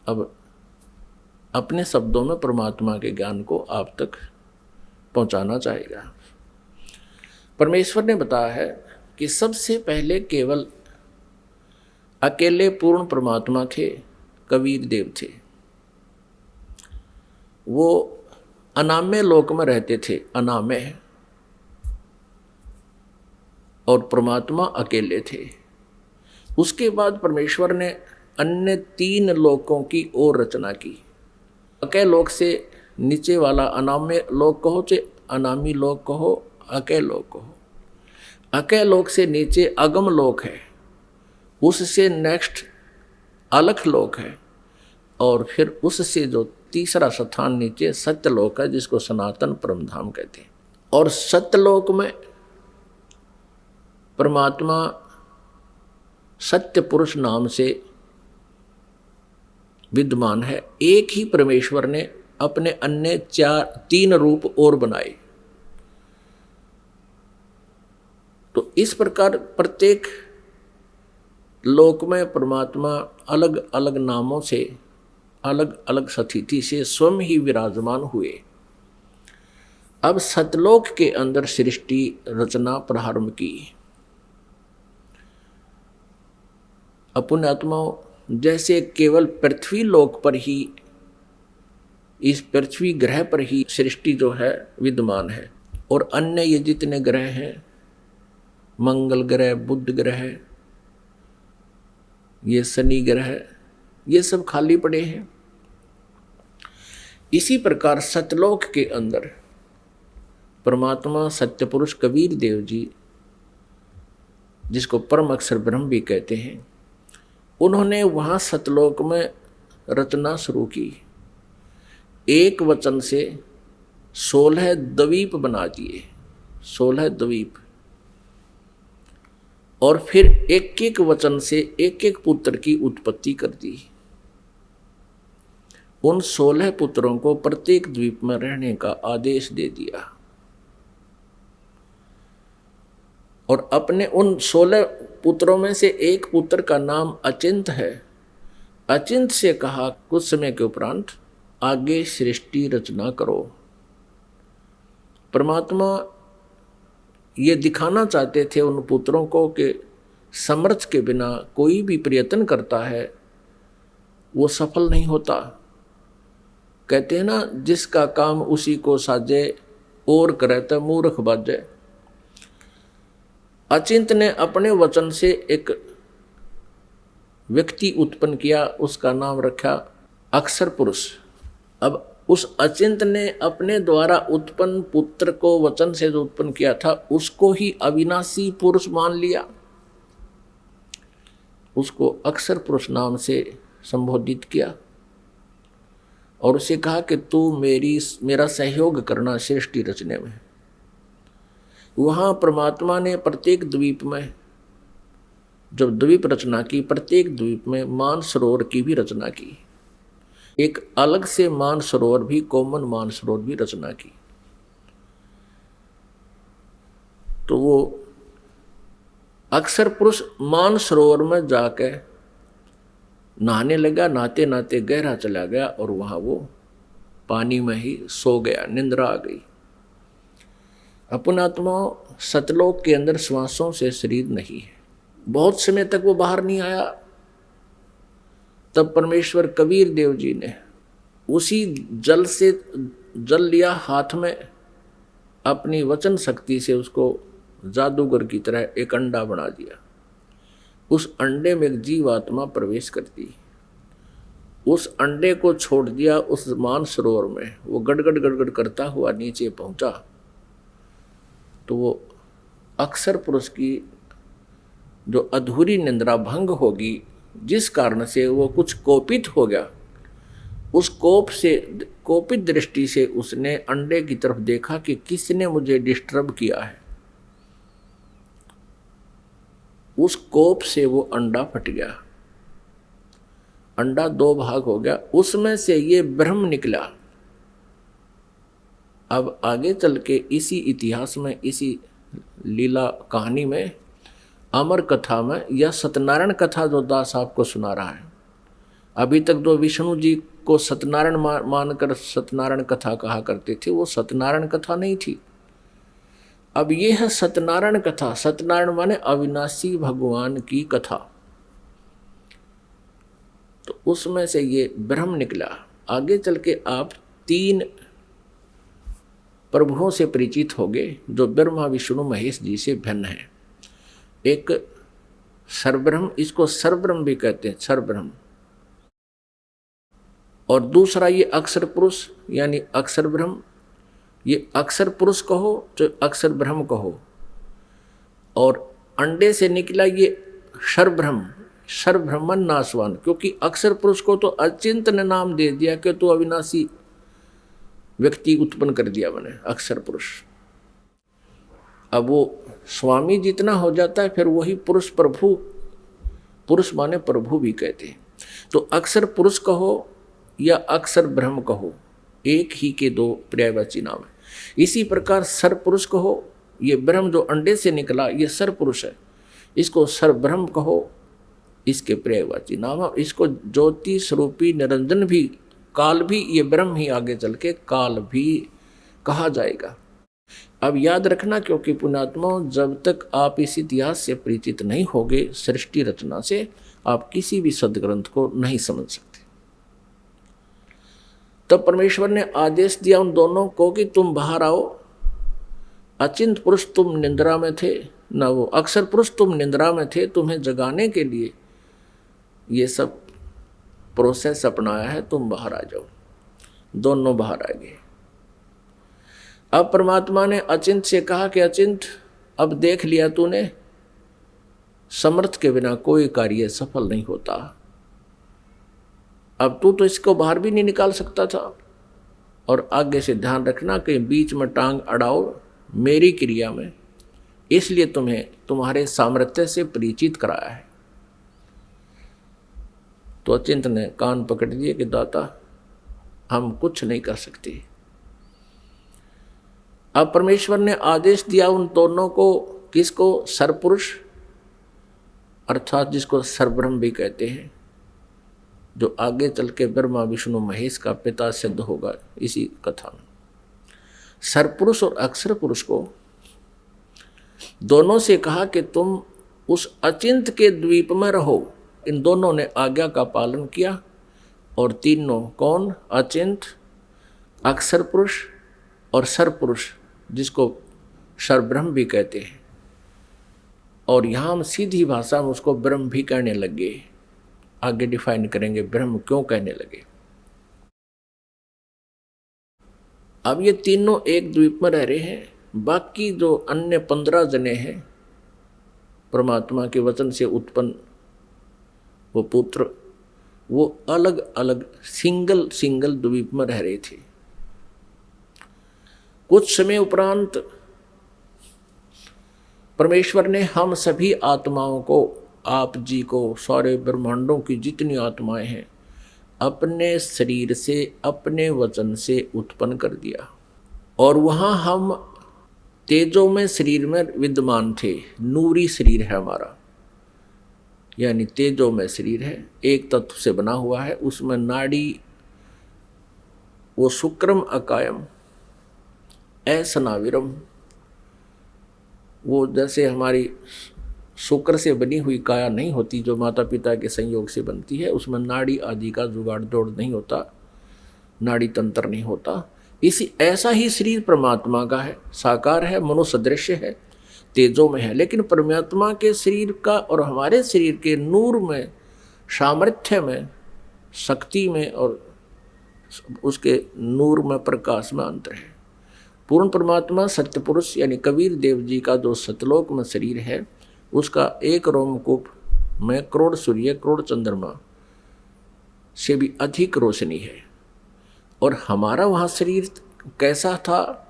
अब अपने शब्दों में परमात्मा के ज्ञान को आप तक पहुंचाना चाहेगा। परमेश्वर ने बताया है कि सबसे पहले केवल अकेले पूर्ण परमात्मा थे, कबीर देव थे। वो अनामय लोक में रहते थे, अनामय, और परमात्मा अकेले थे। उसके बाद परमेश्वर ने अन्य 3 लोकों की और रचना की। अकय लोक से नीचे वाला अनामय लोक कहो चाहे अनामी लोक कहो, अकय लोक कहो। अकय लोक से नीचे अगम लोक है, उससे नेक्स्ट अलख लोक है, और फिर उससे जो तीसरा स्थान नीचे सत्यलोक है, जिसको सनातन परमधाम कहते हैं। और सत्यलोक में परमात्मा सत्य पुरुष नाम से विद्यमान है। एक ही परमेश्वर ने अपने अन्य 3 रूप और बनाए। तो इस प्रकार प्रत्येक लोक में परमात्मा अलग अलग नामों से, अलग अलग स्थिति से स्वयं ही विराजमान हुए। अब सतलोक के अंदर सृष्टि रचना प्रारंभ की। अपने आत्माओं, जैसे केवल पृथ्वी लोक पर ही, इस पृथ्वी ग्रह पर ही सृष्टि जो है विद्यमान है, और अन्य ये जितने ग्रह हैं, मंगल ग्रह, बुध ग्रह, ये शनि ग्रह, ये सब खाली पड़े हैं। इसी प्रकार सतलोक के अंदर परमात्मा सत्य पुरुष कबीर देव जी, जिसको परम अक्षर ब्रह्म भी कहते हैं, उन्होंने वहाँ सतलोक में रचना शुरू की। एक वचन से 16 द्वीप बना दिए, 16 द्वीप, और फिर एक एक वचन से एक एक पुत्र की उत्पत्ति कर दी। उन 16 पुत्रों को प्रत्येक द्वीप में रहने का आदेश दे दिया और अपने उन 16 पुत्रों में से एक पुत्र का नाम अचिंत है। अचिंत से कहा कुछ समय के उपरांत आगे सृष्टि रचना करो। परमात्मा ये दिखाना चाहते थे उन पुत्रों को कि समर्थ के बिना कोई भी प्रयत्न करता है वो सफल नहीं होता। कहते हैं ना, जिसका काम उसी को साजे और करे तो मूर्ख बाजे। अचिंत ने अपने वचन से एक व्यक्ति उत्पन्न किया, उसका नाम रखा अक्षर पुरुष। अब उस अचिंत ने अपने द्वारा उत्पन्न पुत्र को वचन से जो उत्पन्न किया था उसको ही अविनाशी पुरुष मान लिया, उसको अक्षर पुरुष नाम से संबोधित किया और उसे कहा कि तू मेरा सहयोग करना सृष्टि रचने में। वहाँ परमात्मा ने प्रत्येक द्वीप में जब द्वीप रचना की, प्रत्येक द्वीप में मानसरोवर की भी रचना की, एक अलग से मानसरोवर भी, कॉमन मानसरोवर भी रचना की। तो वो अक्षर पुरुष मानसरोवर में जाके नहाने लगा, नहाते नहाते गहरा चला गया और वहां वो पानी में ही सो गया, निंद्रा आ गई। अपन आत्मा सतलोक के अंदर श्वासों से शरीर नहीं है, बहुत समय तक वो बाहर नहीं आया। तब परमेश्वर कबीर देव जी ने उसी जल से जल लिया हाथ में, अपनी वचन शक्ति से उसको जादूगर की तरह एक अंडा बना दिया। उस अंडे में एक जीवात्मा प्रवेश करती, उस अंडे को छोड़ दिया उस मानसरोवर में, वो गड़गड़ गड़गड़ करता हुआ नीचे पहुंचा। तो वो अक्षर पुरुष की जो अधूरी निंद्रा भंग होगी, जिस कारण से वो कुछ कोपित हो गया, उस कोपित दृष्टि से उसने अंडे की तरफ देखा कि किसने मुझे डिस्टर्ब किया है। उस कोप से वो अंडा फट गया, अंडा 2 भाग हो गया, उसमें से ये ब्रह्म निकला। अब आगे चल के इसी इतिहास में, इसी लीला कहानी में, अमर कथा में या सत्यनारायण कथा जो दास आपको सुना रहा है, अभी तक जो विष्णु जी को सत्यनारायण मानकर सत्यनारायण कथा कहा करते थे, वो सत्यनारायण कथा नहीं थी। अब ये है सत्यनारायण कथा। सत्यनारायण माने अविनाशी भगवान की कथा। तो उसमें से ये ब्रह्म निकला। आगे चल के आप 3 प्रभुओं से परिचित होंगे जो ब्रह्मा विष्णु महेश जी से भिन्न है। एक सर्वब्रह्म, इसको सर्वब्रह्म भी कहते हैं, सर्वब्रह्म। और दूसरा ये अक्षर पुरुष यानी अक्षर ब्रह्म। ये अक्षर पुरुष कहो तो अक्षर ब्रह्म कहो। और अंडे से निकला ये सर्वब्रह्म, सर्वब्रह्मन नाशवान, क्योंकि अक्षर पुरुष को तो अचिंत ने नाम दे दिया कि तो अविनाशी व्यक्ति उत्पन्न कर दिया मैंने, अक्षर पुरुष। अब वो स्वामी जितना हो जाता है फिर वही पुरुष प्रभु, पुरुष माने प्रभु भी कहते हैं। तो अक्षर पुरुष कहो या अक्षर ब्रह्म कहो, एक ही के 2 पर्यायवाची नाम है। इसी प्रकार सर पुरुष कहो, ये ब्रह्म जो अंडे से निकला ये सर पुरुष है, इसको सर ब्रह्म कहो, इसके पर्यायवाची नाम है। इसको ज्योति स्वरूपी निरंजन भी, काल भी, ये ब्रह्म ही आगे चल के काल भी कहा जाएगा। अब याद रखना, क्योंकि पुण्यात्मा जब तक आप इस इतिहास से परिचित नहीं होगे, सृष्टि रचना से, आप किसी भी सदग्रंथ को नहीं समझ सकते। तब परमेश्वर ने आदेश दिया उन दोनों को कि तुम बाहर आओ। अचिंत पुरुष तुम निंद्रा में थे, न वो अक्षर पुरुष तुम निंद्रा में थे, तुम्हें जगाने के लिए ये सब प्रोसेस अपनाया है, तुम बाहर आ जाओ। दोनों बाहर आ गए। अब परमात्मा ने अचिंत से कहा कि अचिंत, अब देख लिया तूने, समर्थ के बिना कोई कार्य सफल नहीं होता। अब तू तो इसको बाहर भी नहीं निकाल सकता था। और आगे से ध्यान रखना कि बीच में टांग अड़ाओ मेरी क्रिया में, इसलिए तुम्हें तुम्हारे सामर्थ्य से परिचित कराया है। तो अचिंत ने कान पकड़ लिए कि दाता हम कुछ नहीं कर सकते। अब परमेश्वर ने आदेश दिया उन दोनों को, किसको? सरपुरुष अर्थात जिसको सरब्रह्म भी कहते हैं, जो आगे चल के ब्रह्मा विष्णु महेश का पिता सिद्ध होगा इसी कथा में। सरपुरुष और अक्षर पुरुष को दोनों से कहा कि तुम उस अचिंत के द्वीप में रहो। इन दोनों ने आज्ञा का पालन किया और तीनों कौन? अचिंत, अक्षर पुरुष और सरपुरुष, जिसको सरब्रह्म भी कहते हैं। और यहाँ हम सीधी भाषा में उसको ब्रह्म भी कहने लगे। आगे डिफाइन करेंगे ब्रह्म क्यों कहने लगे। अब ये तीनों एक द्वीप में रह रहे हैं। बाकी जो अन्य 15 जने हैं परमात्मा के वचन से उत्पन्न वो पुत्र, वो अलग अलग सिंगल द्वीप में रह रहे थे। कुछ समय उपरांत परमेश्वर ने हम सभी आत्माओं को, आप जी को, सारे ब्रह्मांडों की जितनी आत्माएं हैं, अपने शरीर से, अपने वचन से उत्पन्न कर दिया। और वहाँ हम तेजो में शरीर में विद्यमान थे। नूरी शरीर है हमारा, यानी तेजो में शरीर है, एक तत्व से बना हुआ है। उसमें नाड़ी, वो शुक्रम अकायम असनाविरम, वो जैसे हमारी शुक्र से बनी हुई काया नहीं होती जो माता पिता के संयोग से बनती है, उसमें नाड़ी आदि का जुगाड़ जोड़ नहीं होता, नाड़ी तंत्र नहीं होता। इसी ऐसा ही शरीर परमात्मा का है, साकार है, मनुष्य दृश्य है, तेजों में है। लेकिन परमात्मा के शरीर का और हमारे शरीर के नूर में, सामर्थ्य में, शक्ति में और उसके नूर में, प्रकाश में अंतर है। पूर्ण परमात्मा सत्य पुरुष यानी कबीर देव जी का जो सतलोक में शरीर है, उसका एक रोमकूप में करोड़ सूर्य, करोड़ चंद्रमा से भी अधिक रोशनी है। और हमारा वहाँ शरीर कैसा था,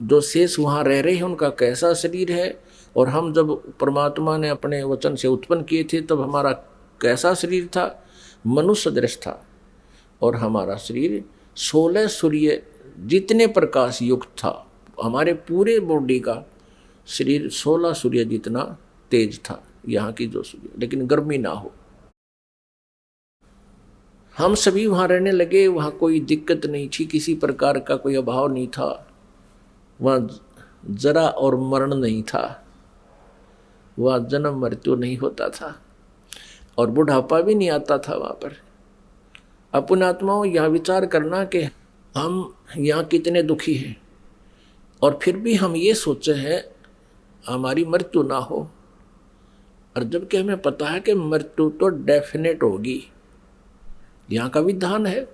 जो शेष वहाँ रह रहे हैं उनका कैसा शरीर है, और हम जब परमात्मा ने अपने वचन से उत्पन्न किए थे तब हमारा कैसा शरीर था, मनुष्य दृश्य था। और हमारा शरीर 16 सूर्य जितने प्रकाश युक्त था। हमारे पूरे बॉडी का शरीर 16 सूर्य जितना तेज था, यहाँ की जो सूर्य, लेकिन गर्मी ना हो। हम सभी वहाँ रहने लगे। वहाँ कोई दिक्कत नहीं थी, किसी प्रकार का कोई अभाव नहीं था। वहाँ जरा और मरण नहीं था, वहाँ जन्म मृत्यु नहीं होता था, और बुढ़ापा भी नहीं आता था वहाँ पर। अपने आत्माओं यह विचार करना कि हम यहाँ कितने दुखी हैं, और फिर भी हम ये सोचे हैं हमारी मृत्यु ना हो। और जबकि हमें पता है कि मृत्यु तो डेफिनेट होगी, यहाँ का विधान है,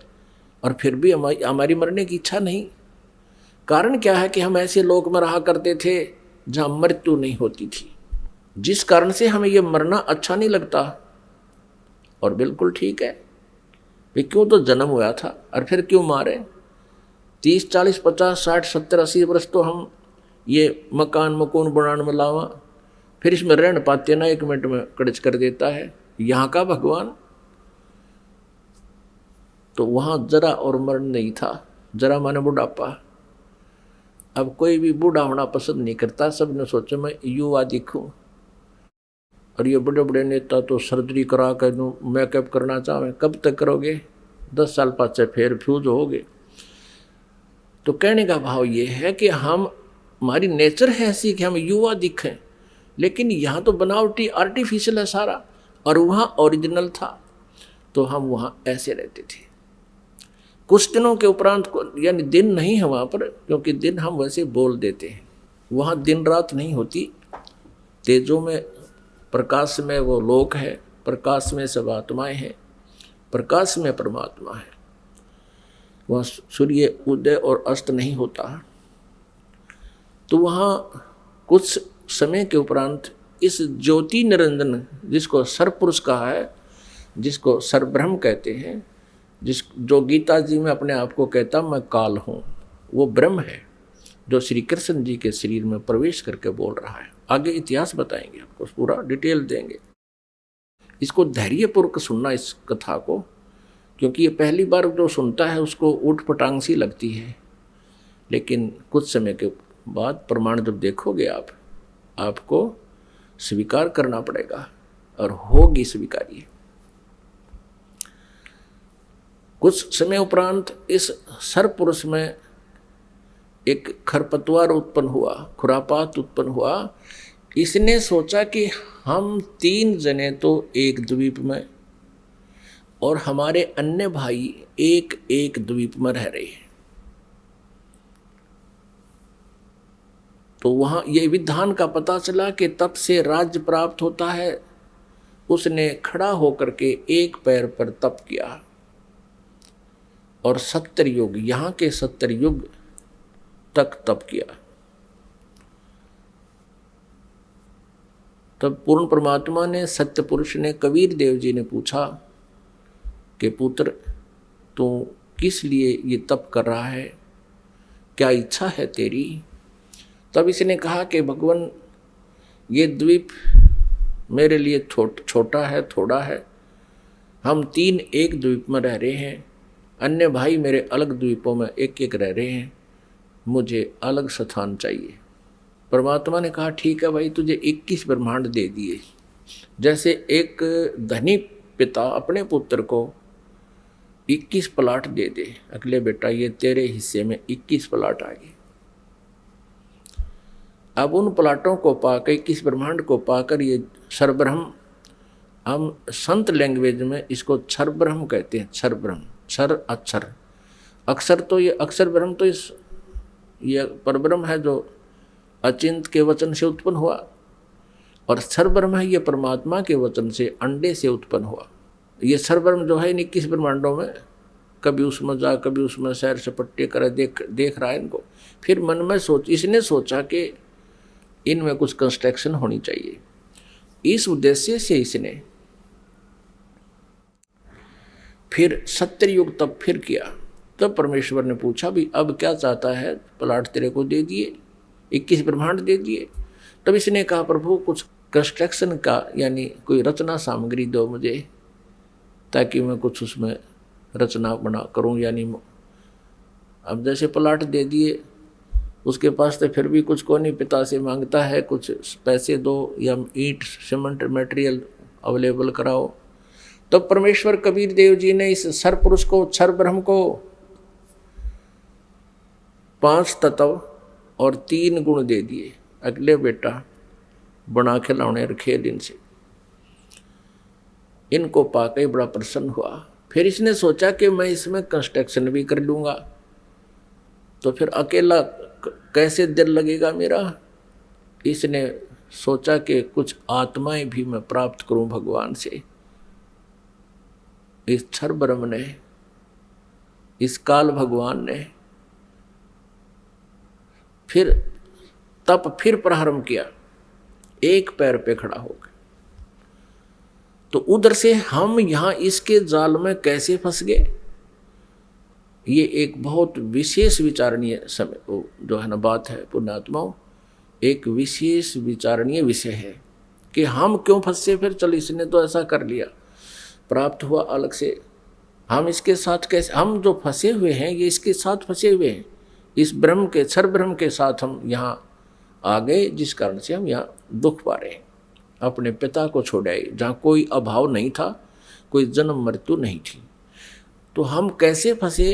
और फिर भी हमारी मरने की इच्छा नहीं। कारण क्या है कि हम ऐसे लोक में रहा करते थे जहाँ मृत्यु नहीं होती थी, जिस कारण से हमें ये मरना अच्छा नहीं लगता। और बिल्कुल ठीक है, वे क्यों तो जन्म हुआ था, और फिर क्यों मारे। 30, 40, 50, 60, 70, 80 वर्ष तो हम ये मकान मकून बनाने में लावा, फिर इसमें रहने पाते ना, 1 मिनट में कड़च कर देता है यहाँ का भगवान। तो वहाँ जरा और मरण नहीं था। जरा माने बुढ़ापा। अब कोई भी बूढ़ा होना पसंद नहीं करता, सबने सोचा मैं युवा दिखूं। और ये बड़े बड़े नेता तो सर्जरी करा कर मेकअप करना चाहें, कब तक करोगे? 10 साल पाछे फिर फ्यूज होगे। तो कहने का भाव ये है कि हमारी नेचर है ऐसी कि हम युवा दिखें, लेकिन यहाँ तो बनावटी आर्टिफिशियल है सारा, और वहाँ ओरिजिनल था। तो हम वहाँ ऐसे रहते थे। कुछ दिनों के उपरांत को, यानी दिन नहीं है वहाँ पर, क्योंकि दिन हम वैसे बोल देते हैं। वहाँ दिन रात नहीं होती, तेजों में, प्रकाश में वो लोक है, प्रकाश में सब आत्माएं हैं, प्रकाश में परमात्मा है। वहाँ सूर्य उदय और अस्त नहीं होता। तो वहाँ कुछ समय के उपरांत इस ज्योति निरंजन, जिसको सरपुरुष कहा है, जिसको सरब्रह्म कहते हैं, जो गीता जी में अपने आप को कहता मैं काल हूँ, वो ब्रह्म है जो श्री कृष्ण जी के शरीर में प्रवेश करके बोल रहा है। आगे इतिहास बताएंगे आपको, पूरा डिटेल देंगे। इसको धैर्यपूर्वक सुनना, इस कथा को, क्योंकि ये पहली बार जो सुनता है उसको ऊट पटांग सी लगती है, लेकिन कुछ समय के बाद प्रमाण जब देखोगे आपको स्वीकार करना पड़ेगा और होगी स्वीकार्य। कुछ समय उपरांत इस सरपुरुष में एक खरपतवार उत्पन्न हुआ, खुरापात उत्पन्न हुआ। इसने सोचा कि हम 3 जने तो एक द्वीप में और हमारे अन्य भाई एक एक द्वीप में रह रहे हैं, तो वहां ये विधान का पता चला कि तप से राज्य प्राप्त होता है। उसने खड़ा होकर के एक पैर पर तप किया और 70 युग, यहाँ के 70 युग तक तप किया। तब पूर्ण परमात्मा ने, सत्य पुरुष ने, कबीर देव जी ने पूछा कि पुत्र तू किस लिए ये तप कर रहा है, क्या इच्छा है तेरी? तब इसने कहा कि भगवान ये द्वीप मेरे लिए छोटा है, थोड़ा है, हम 3 एक द्वीप में रह रहे हैं, अन्य भाई मेरे अलग द्वीपों में एक एक रह रहे हैं, मुझे अलग स्थान चाहिए। परमात्मा ने कहा ठीक है भाई, तुझे 21 ब्रह्मांड दे दिए। जैसे एक धनी पिता अपने पुत्र को 21 प्लाट दे दे, अगले बेटा ये तेरे हिस्से में 21 प्लाट आ गए। अब उन प्लाटों को पाकर, 21 ब्रह्मांड को पाकर, ये क्षरब्रह्म, हम संत लैंग्वेज में इसको क्षर ब्रह्म कहते हैं। क्षर ब्रह्म, क्षर अक्षर, अक्षर तो ये अक्षर ब्रह्म तो ये परब्रह्म है जो अचिंत के वचन से उत्पन्न हुआ, और क्षर ब्रह्म है ये परमात्मा के वचन से अंडे से उत्पन्न हुआ। ये क्षर ब्रह्म जो है 21 ब्रह्मांडों में, कभी उसमें जा कभी उसमें सैर सपट्टे करे, देख रहा है इनको। फिर मन में इसने सोचा कि इनमें कुछ कंस्ट्रक्शन होनी चाहिए। इस उद्देश्य से इसने फिर 70 युग तब फिर किया। तब परमेश्वर ने पूछा भी अब क्या चाहता है? प्लाट तेरे को दे दिए, 21 ब्रह्मांड दे दिए। तब इसने कहा प्रभु कुछ कंस्ट्रक्शन का, यानी कोई रचना सामग्री दो मुझे, ताकि मैं कुछ उसमें रचना बना करूं। यानी अब जैसे प्लाट दे दिए, उसके पास तो फिर भी कुछ को नहीं, पिता से मांगता है कुछ पैसे दो या ईंट सीमेंट मटेरियल अवेलेबल कराओ। तो परमेश्वर कबीर देव जी ने इस सरपुरुष को, क्षर ब्रह्म को 5 तत्व और 3 गुण दे दिए। अगले बेटा बना के लाने रखे दिन से, इनको पाके बड़ा प्रसन्न हुआ। फिर इसने सोचा कि मैं इसमें कंस्ट्रक्शन भी कर लूँगा, तो फिर अकेला कैसे दिल लगेगा मेरा। इसने सोचा कि कुछ आत्माएं भी मैं प्राप्त करूं भगवान से। इस क्षर ब्रह्म ने, इस काल भगवान ने फिर तप फिर प्रारंभ किया, एक पैर पे खड़ा हो गया। तो उधर से हम यहां इसके जाल में कैसे फंस गए, ये एक बहुत विशेष विचारणीय समय जो है ना बात है पुण्यात्माओं, एक विशेष विचारणीय विषय है कि हम क्यों फंसे। फिर चल इसने तो ऐसा कर लिया, प्राप्त हुआ अलग से, हम इसके साथ कैसे, हम जो फंसे हुए हैं ये इसके साथ फंसे हुए हैं, इस ब्रह्म के, क्षर ब्रह्म के साथ हम यहाँ आ गए, जिस कारण से हम यहाँ दुख पा रहे हैं। अपने पिता को छोड़ आए जहाँ कोई अभाव नहीं था, कोई जन्म मृत्यु नहीं थी। तो हम कैसे फंसे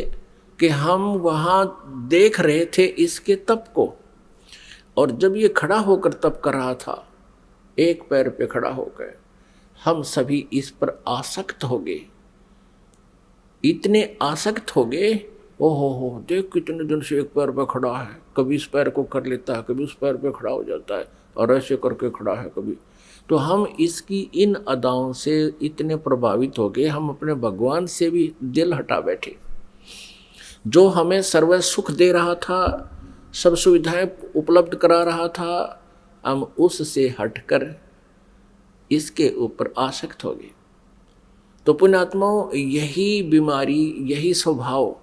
कि हम वहाँ देख रहे थे इसके तप को, और जब ये खड़ा होकर तप कर रहा था, एक पैर पे खड़ा होकर, हम सभी इस पर आसक्त हो गए, इतने आसक्त हो गए। ओहो देख कितने दिन से एक पैर पे खड़ा है, कभी इस पैर को कर लेता है, कभी उस पैर पे खड़ा हो जाता है, और ऐसे करके खड़ा है कभी। तो हम इसकी इन अदाओं से इतने प्रभावित हो गए, हम अपने भगवान से भी दिल हटा बैठे। जो हमें सर्व सुख दे रहा था, सब सुविधाएं उपलब्ध करा रहा था, हम उससे हटकर इसके ऊपर आसक्त हो गए। तो पुण्यात्माओं, यही बीमारी, यही स्वभाव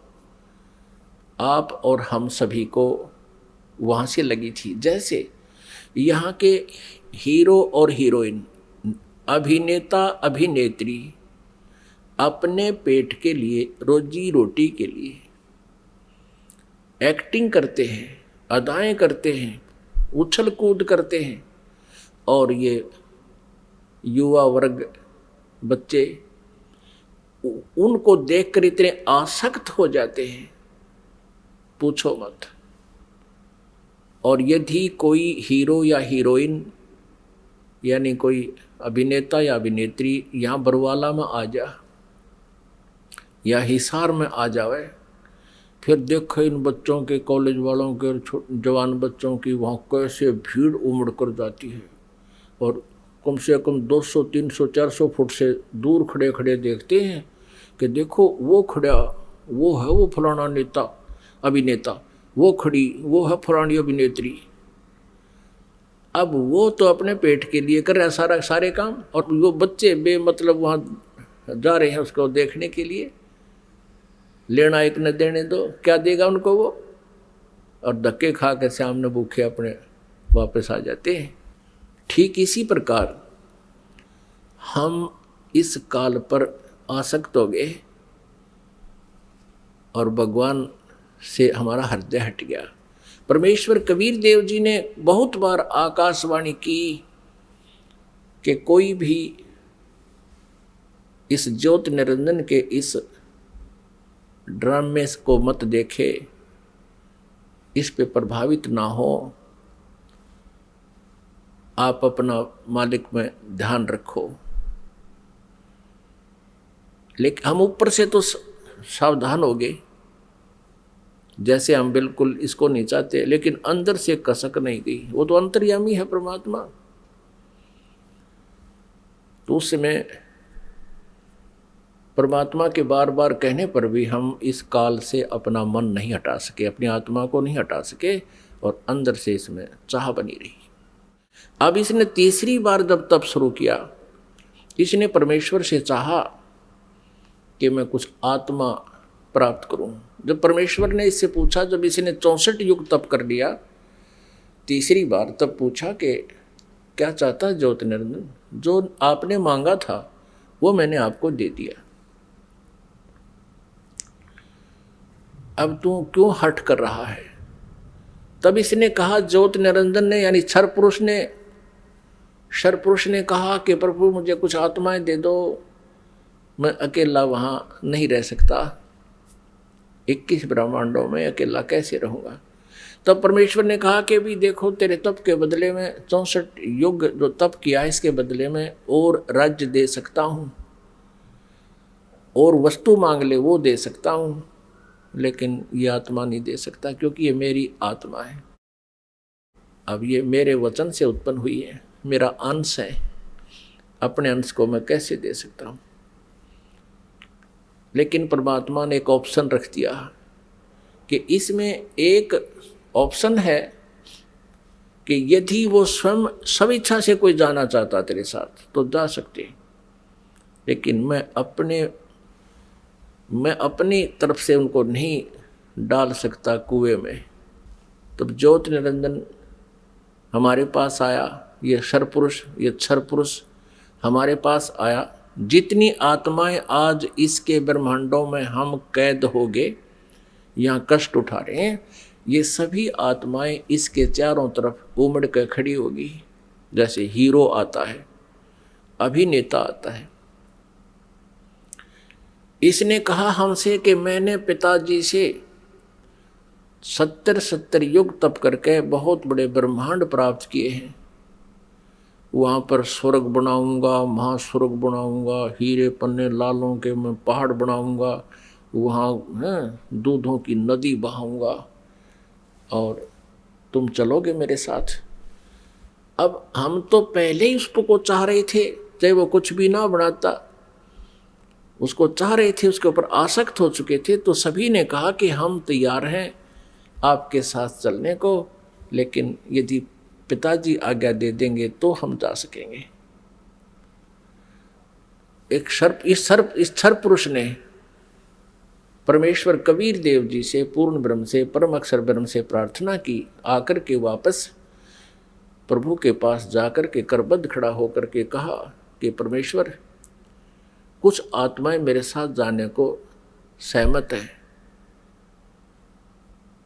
आप और हम सभी को वहाँ से लगी थी। जैसे यहाँ के हीरो और हीरोइन, अभिनेता अभिनेत्री अपने पेट के लिए, रोजी रोटी के लिए एक्टिंग करते हैं, अदाएं करते हैं, उछल कूद करते हैं, और ये युवा वर्ग बच्चे उनको देखकर इतने आसक्त हो जाते हैं, पूछो मत। और यदि कोई हीरो या हीरोइन यानी कोई अभिनेता या अभिनेत्री यहाँ बरवाला में आ जा या हिसार में आ जावे, फिर देखो इन बच्चों के, कॉलेज वालों के, जवान बच्चों की वहाँ कैसे भीड़ उमड़ कर जाती है, और कम से कम 200, 300, 400 फुट से दूर खड़े खड़े देखते हैं कि देखो वो खड़ा, वो है वो फलाना नेता अभिनेता, वो खड़ी, वो है फलानी अभिनेत्री। अब वो तो अपने पेट के लिए कर रहा है सारे काम, और वो बच्चे बेमतलब वहाँ जा रहे हैं उसको देखने के लिए। लेना एक न देने दो, क्या देगा उनको वो, और धक्के खा के सामने भूखे अपने वापस आ जाते हैं। ठीक इसी प्रकार हम इस काल पर आसक्त हो गए और भगवान से हमारा हृदय हट गया। परमेश्वर कबीर देव जी ने बहुत बार आकाशवाणी की कि कोई भी इस ज्योत निरंजन के इस ड्रामे को मत देखे, इस पे प्रभावित ना हो, आप अपना मालिक में ध्यान रखो। लेकिन हम ऊपर से तो सावधान हो गए, जैसे हम बिल्कुल इसको नहीं चाहते, लेकिन अंदर से कसक नहीं गई। वो तो अंतर्यामी है परमात्मा। तो उस समय परमात्मा के बार बार कहने पर भी हम इस काल से अपना मन नहीं हटा सके, अपनी आत्मा को नहीं हटा सके, और अंदर से इसमें चाह बनी रही। अब इसने तीसरी बार जब तप शुरू किया, इसने परमेश्वर से चाहा कि मैं कुछ आत्मा प्राप्त करूं। जब परमेश्वर ने इससे पूछा, जब इसने 64 युग तप कर लिया, तीसरी बार तब पूछा कि क्या चाहता ज्योति निरंजन, जो आपने मांगा था वो मैंने आपको दे दिया, अब तू क्यों हट कर रहा है। तब इसने कहा, ज्योति निरंजन ने यानी क्षर पुरुष ने कहा कि प्रभु मुझे कुछ आत्माएं दे दो, मैं अकेला वहाँ नहीं रह सकता, 21 ब्रह्मांडों में अकेला कैसे रहूँगा। तब परमेश्वर ने कहा कि भी देखो, तेरे तप के बदले में 64 युग जो तप किया, इसके बदले में और राज्य दे सकता हूँ, और वस्तु मांग ले वो दे सकता हूँ, लेकिन ये आत्मा नहीं दे सकता, क्योंकि ये मेरी आत्मा है। अब ये मेरे वचन से उत्पन्न हुई है, मेरा अंश है, अपने अंश को मैं कैसे दे सकता हूँ। लेकिन परमात्मा ने एक ऑप्शन रख दिया कि इसमें एक ऑप्शन है कि यदि वो स्वयं स्वेच्छा से कोई जाना चाहता तेरे साथ तो जा सकते, लेकिन मैं अपनी तरफ से उनको नहीं डाल सकता कुएं में। तब ज्योति निरंजन हमारे पास आया, ये क्षर पुरुष हमारे पास आया। जितनी आत्माएं आज इसके ब्रह्मांडों में हम कैद हो गए, यहाँ कष्ट उठा रहे हैं, ये सभी आत्माएं इसके चारों तरफ उमड़ कर खड़ी होगी। जैसे हीरो आता है, अभिनेता आता है। इसने कहा हमसे कि मैंने पिताजी से 70 युग तप करके बहुत बड़े ब्रह्मांड प्राप्त किए हैं, वहाँ पर स्वर्ग बनाऊंगा, महास्वर्ग बनाऊंगा, हीरे पन्ने लालों के मैं पहाड़ बनाऊंगा, वहाँ दूधों की नदी बहाऊंगा, और तुम चलोगे मेरे साथ। अब हम तो पहले ही उसको चाह रहे थे, चाहे वो कुछ भी ना बनाता, उसको चाह रहे थे, उसके ऊपर आसक्त हो चुके थे। तो सभी ने कहा कि हम तैयार हैं आपके साथ चलने को, लेकिन यदि पिताजी आज्ञा दे देंगे तो हम जा सकेंगे। इस क्षर पुरुष ने परमेश्वर कबीर देव जी से, पूर्ण ब्रह्म से, परम अक्षर ब्रह्म से प्रार्थना की, आकर के वापस प्रभु के पास जाकर के करबद्ध खड़ा होकर के कहा कि परमेश्वर, कुछ आत्माएं मेरे साथ जाने को सहमत है।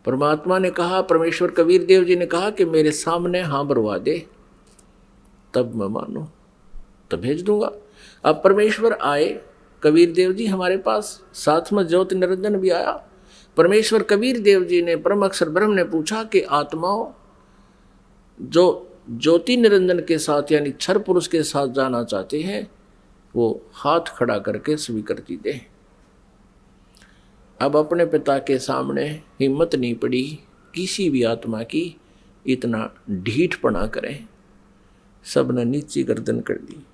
परमात्मा ने कहा, परमेश्वर कबीर देव जी ने कहा कि मेरे सामने हाँ बरवा दे, तब मैं मानू, तब भेज दूंगा। अब परमेश्वर आए, कबीर देव जी हमारे पास, साथ में ज्योति निरंजन भी आया। परमेश्वर कबीर देव जी ने, परम अक्षर ब्रह्म ने पूछा कि आत्माओं जो ज्योति निरंजन के साथ यानी क्षर पुरुष के साथ जाना चाहते हैं वो हाथ खड़ा करके स्वीकृति दे। अब अपने पिता के सामने हिम्मत नहीं पड़ी किसी भी आत्मा की इतना ढीठपना करें, सबने नीची गर्दन कर दी।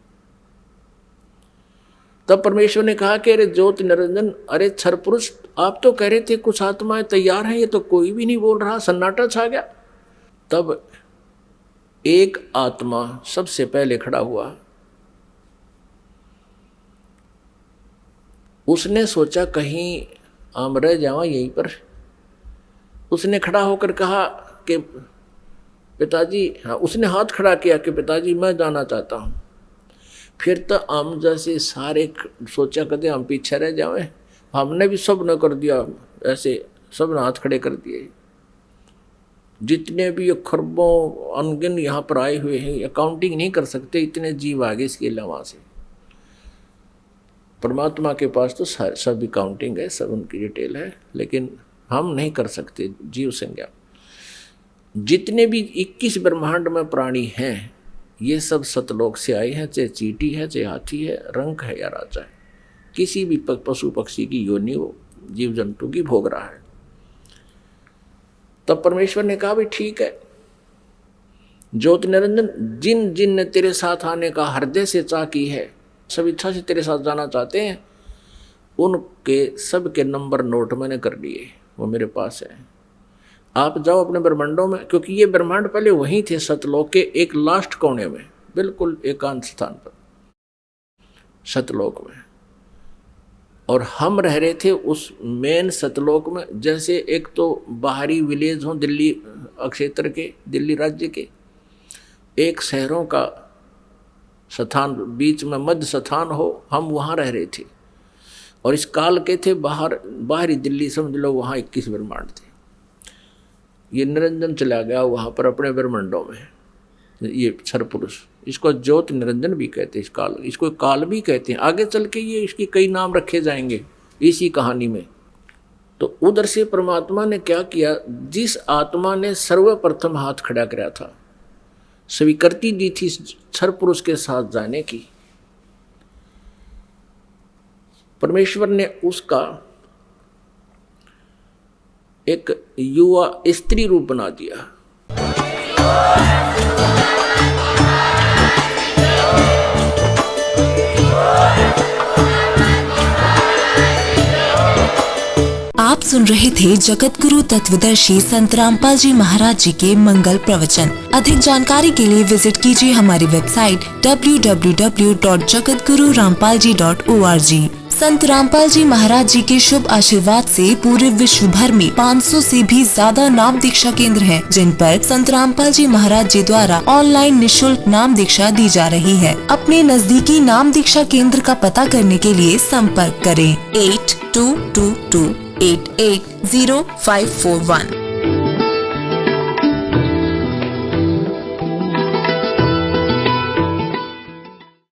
तब परमेश्वर ने कहा कि अरे ज्योति निरंजन, अरे क्षर पुरुष, आप तो कह रहे थे कुछ आत्माएं तैयार हैं, ये तो कोई भी नहीं बोल रहा, सन्नाटा छा गया। तब एक आत्मा सबसे पहले खड़ा हुआ। उसने सोचा कहीं हम रह जावा यहीं पर। उसने खड़ा होकर कहा कि पिताजी, हाँ, उसने हाथ खड़ा किया कि पिताजी मैं जाना चाहता हूँ। फिर तो हम जैसे सारे सोचा करते हम पीछे रह जाएं, हमने भी सब न कर दिया, ऐसे सब ने हाथ खड़े कर दिए। जितने भी ये खरबों अनगिन यहाँ पर आए हुए हैं, अकाउंटिंग नहीं कर सकते, इतने जीव आगे इसके अलावा से। परमात्मा के पास तो सब अकाउंटिंग है, सब उनकी डिटेल है, लेकिन हम नहीं कर सकते जीव संज्ञा। जितने भी 21 ब्रह्मांड में प्राणी हैं ये सब सतलोक से आए हैं, चाहे चींटी है, चाहे हाथी है, रंक है या राजा है, किसी भी पशु पक्षी की योनि वो जीव जंतु की भोग रहा है। तब परमेश्वर ने कहा भी ठीक है ज्योति निरंजन, जिन जिन ने तेरे साथ आने का हृदय से चाह की है, सब इच्छा से तेरे साथ जाना चाहते हैं, उनके सब के नंबर नोट मैंने कर लिए, वो मेरे पास है। आप जाओ अपने ब्रह्मांडों में, क्योंकि ये ब्रह्मांड पहले वहीं थे सतलोक के एक लास्ट कोने में, बिल्कुल एकांत स्थान पर सतलोक में, और हम रह रहे थे उस मेन सतलोक में। जैसे एक तो बाहरी विलेज हो दिल्ली क्षेत्र के, दिल्ली राज्य के, एक शहरों का स्थान बीच में मध्य स्थान हो, हम वहाँ रह रहे थे। और इस काल के थे बाहरी दिल्ली, समझ लो वहाँ 21 ब्रह्मांड थे। ये निरंजन चला गया वहाँ पर अपने ब्रह्मांडों में, ये क्षर पुरुष, इसको ज्योति निरंजन भी कहते हैं, इस काल, इसको काल भी कहते हैं। आगे चल के ये इसकी कई नाम रखे जाएंगे इसी कहानी में। तो उधर से परमात्मा ने क्या किया, जिस आत्मा ने सर्वप्रथम हाथ खड़ा कराया था, स्वीकृति दी थी क्षर पुरुष के साथ जाने की, परमेश्वर ने उसका एक युवा स्त्री रूप बना दिया। आप सुन रहे थे जगत गुरु तत्वदर्शी संत रामपाल जी महाराज जी के मंगल प्रवचन। अधिक जानकारी के लिए विजिट कीजिए हमारी वेबसाइट www.jagatgururampalji.org। संत रामपाल जी महाराज जी के शुभ आशीर्वाद से पूरे विश्व भर में 500 से भी ज्यादा नाम दीक्षा केंद्र हैं, जिन पर संत रामपाल जी महाराज जी द्वारा ऑनलाइन निशुल्क नाम दीक्षा दी जा रही है। अपने नजदीकी नाम दीक्षा केंद्र का पता करने के लिए संपर्क करें 8222880541।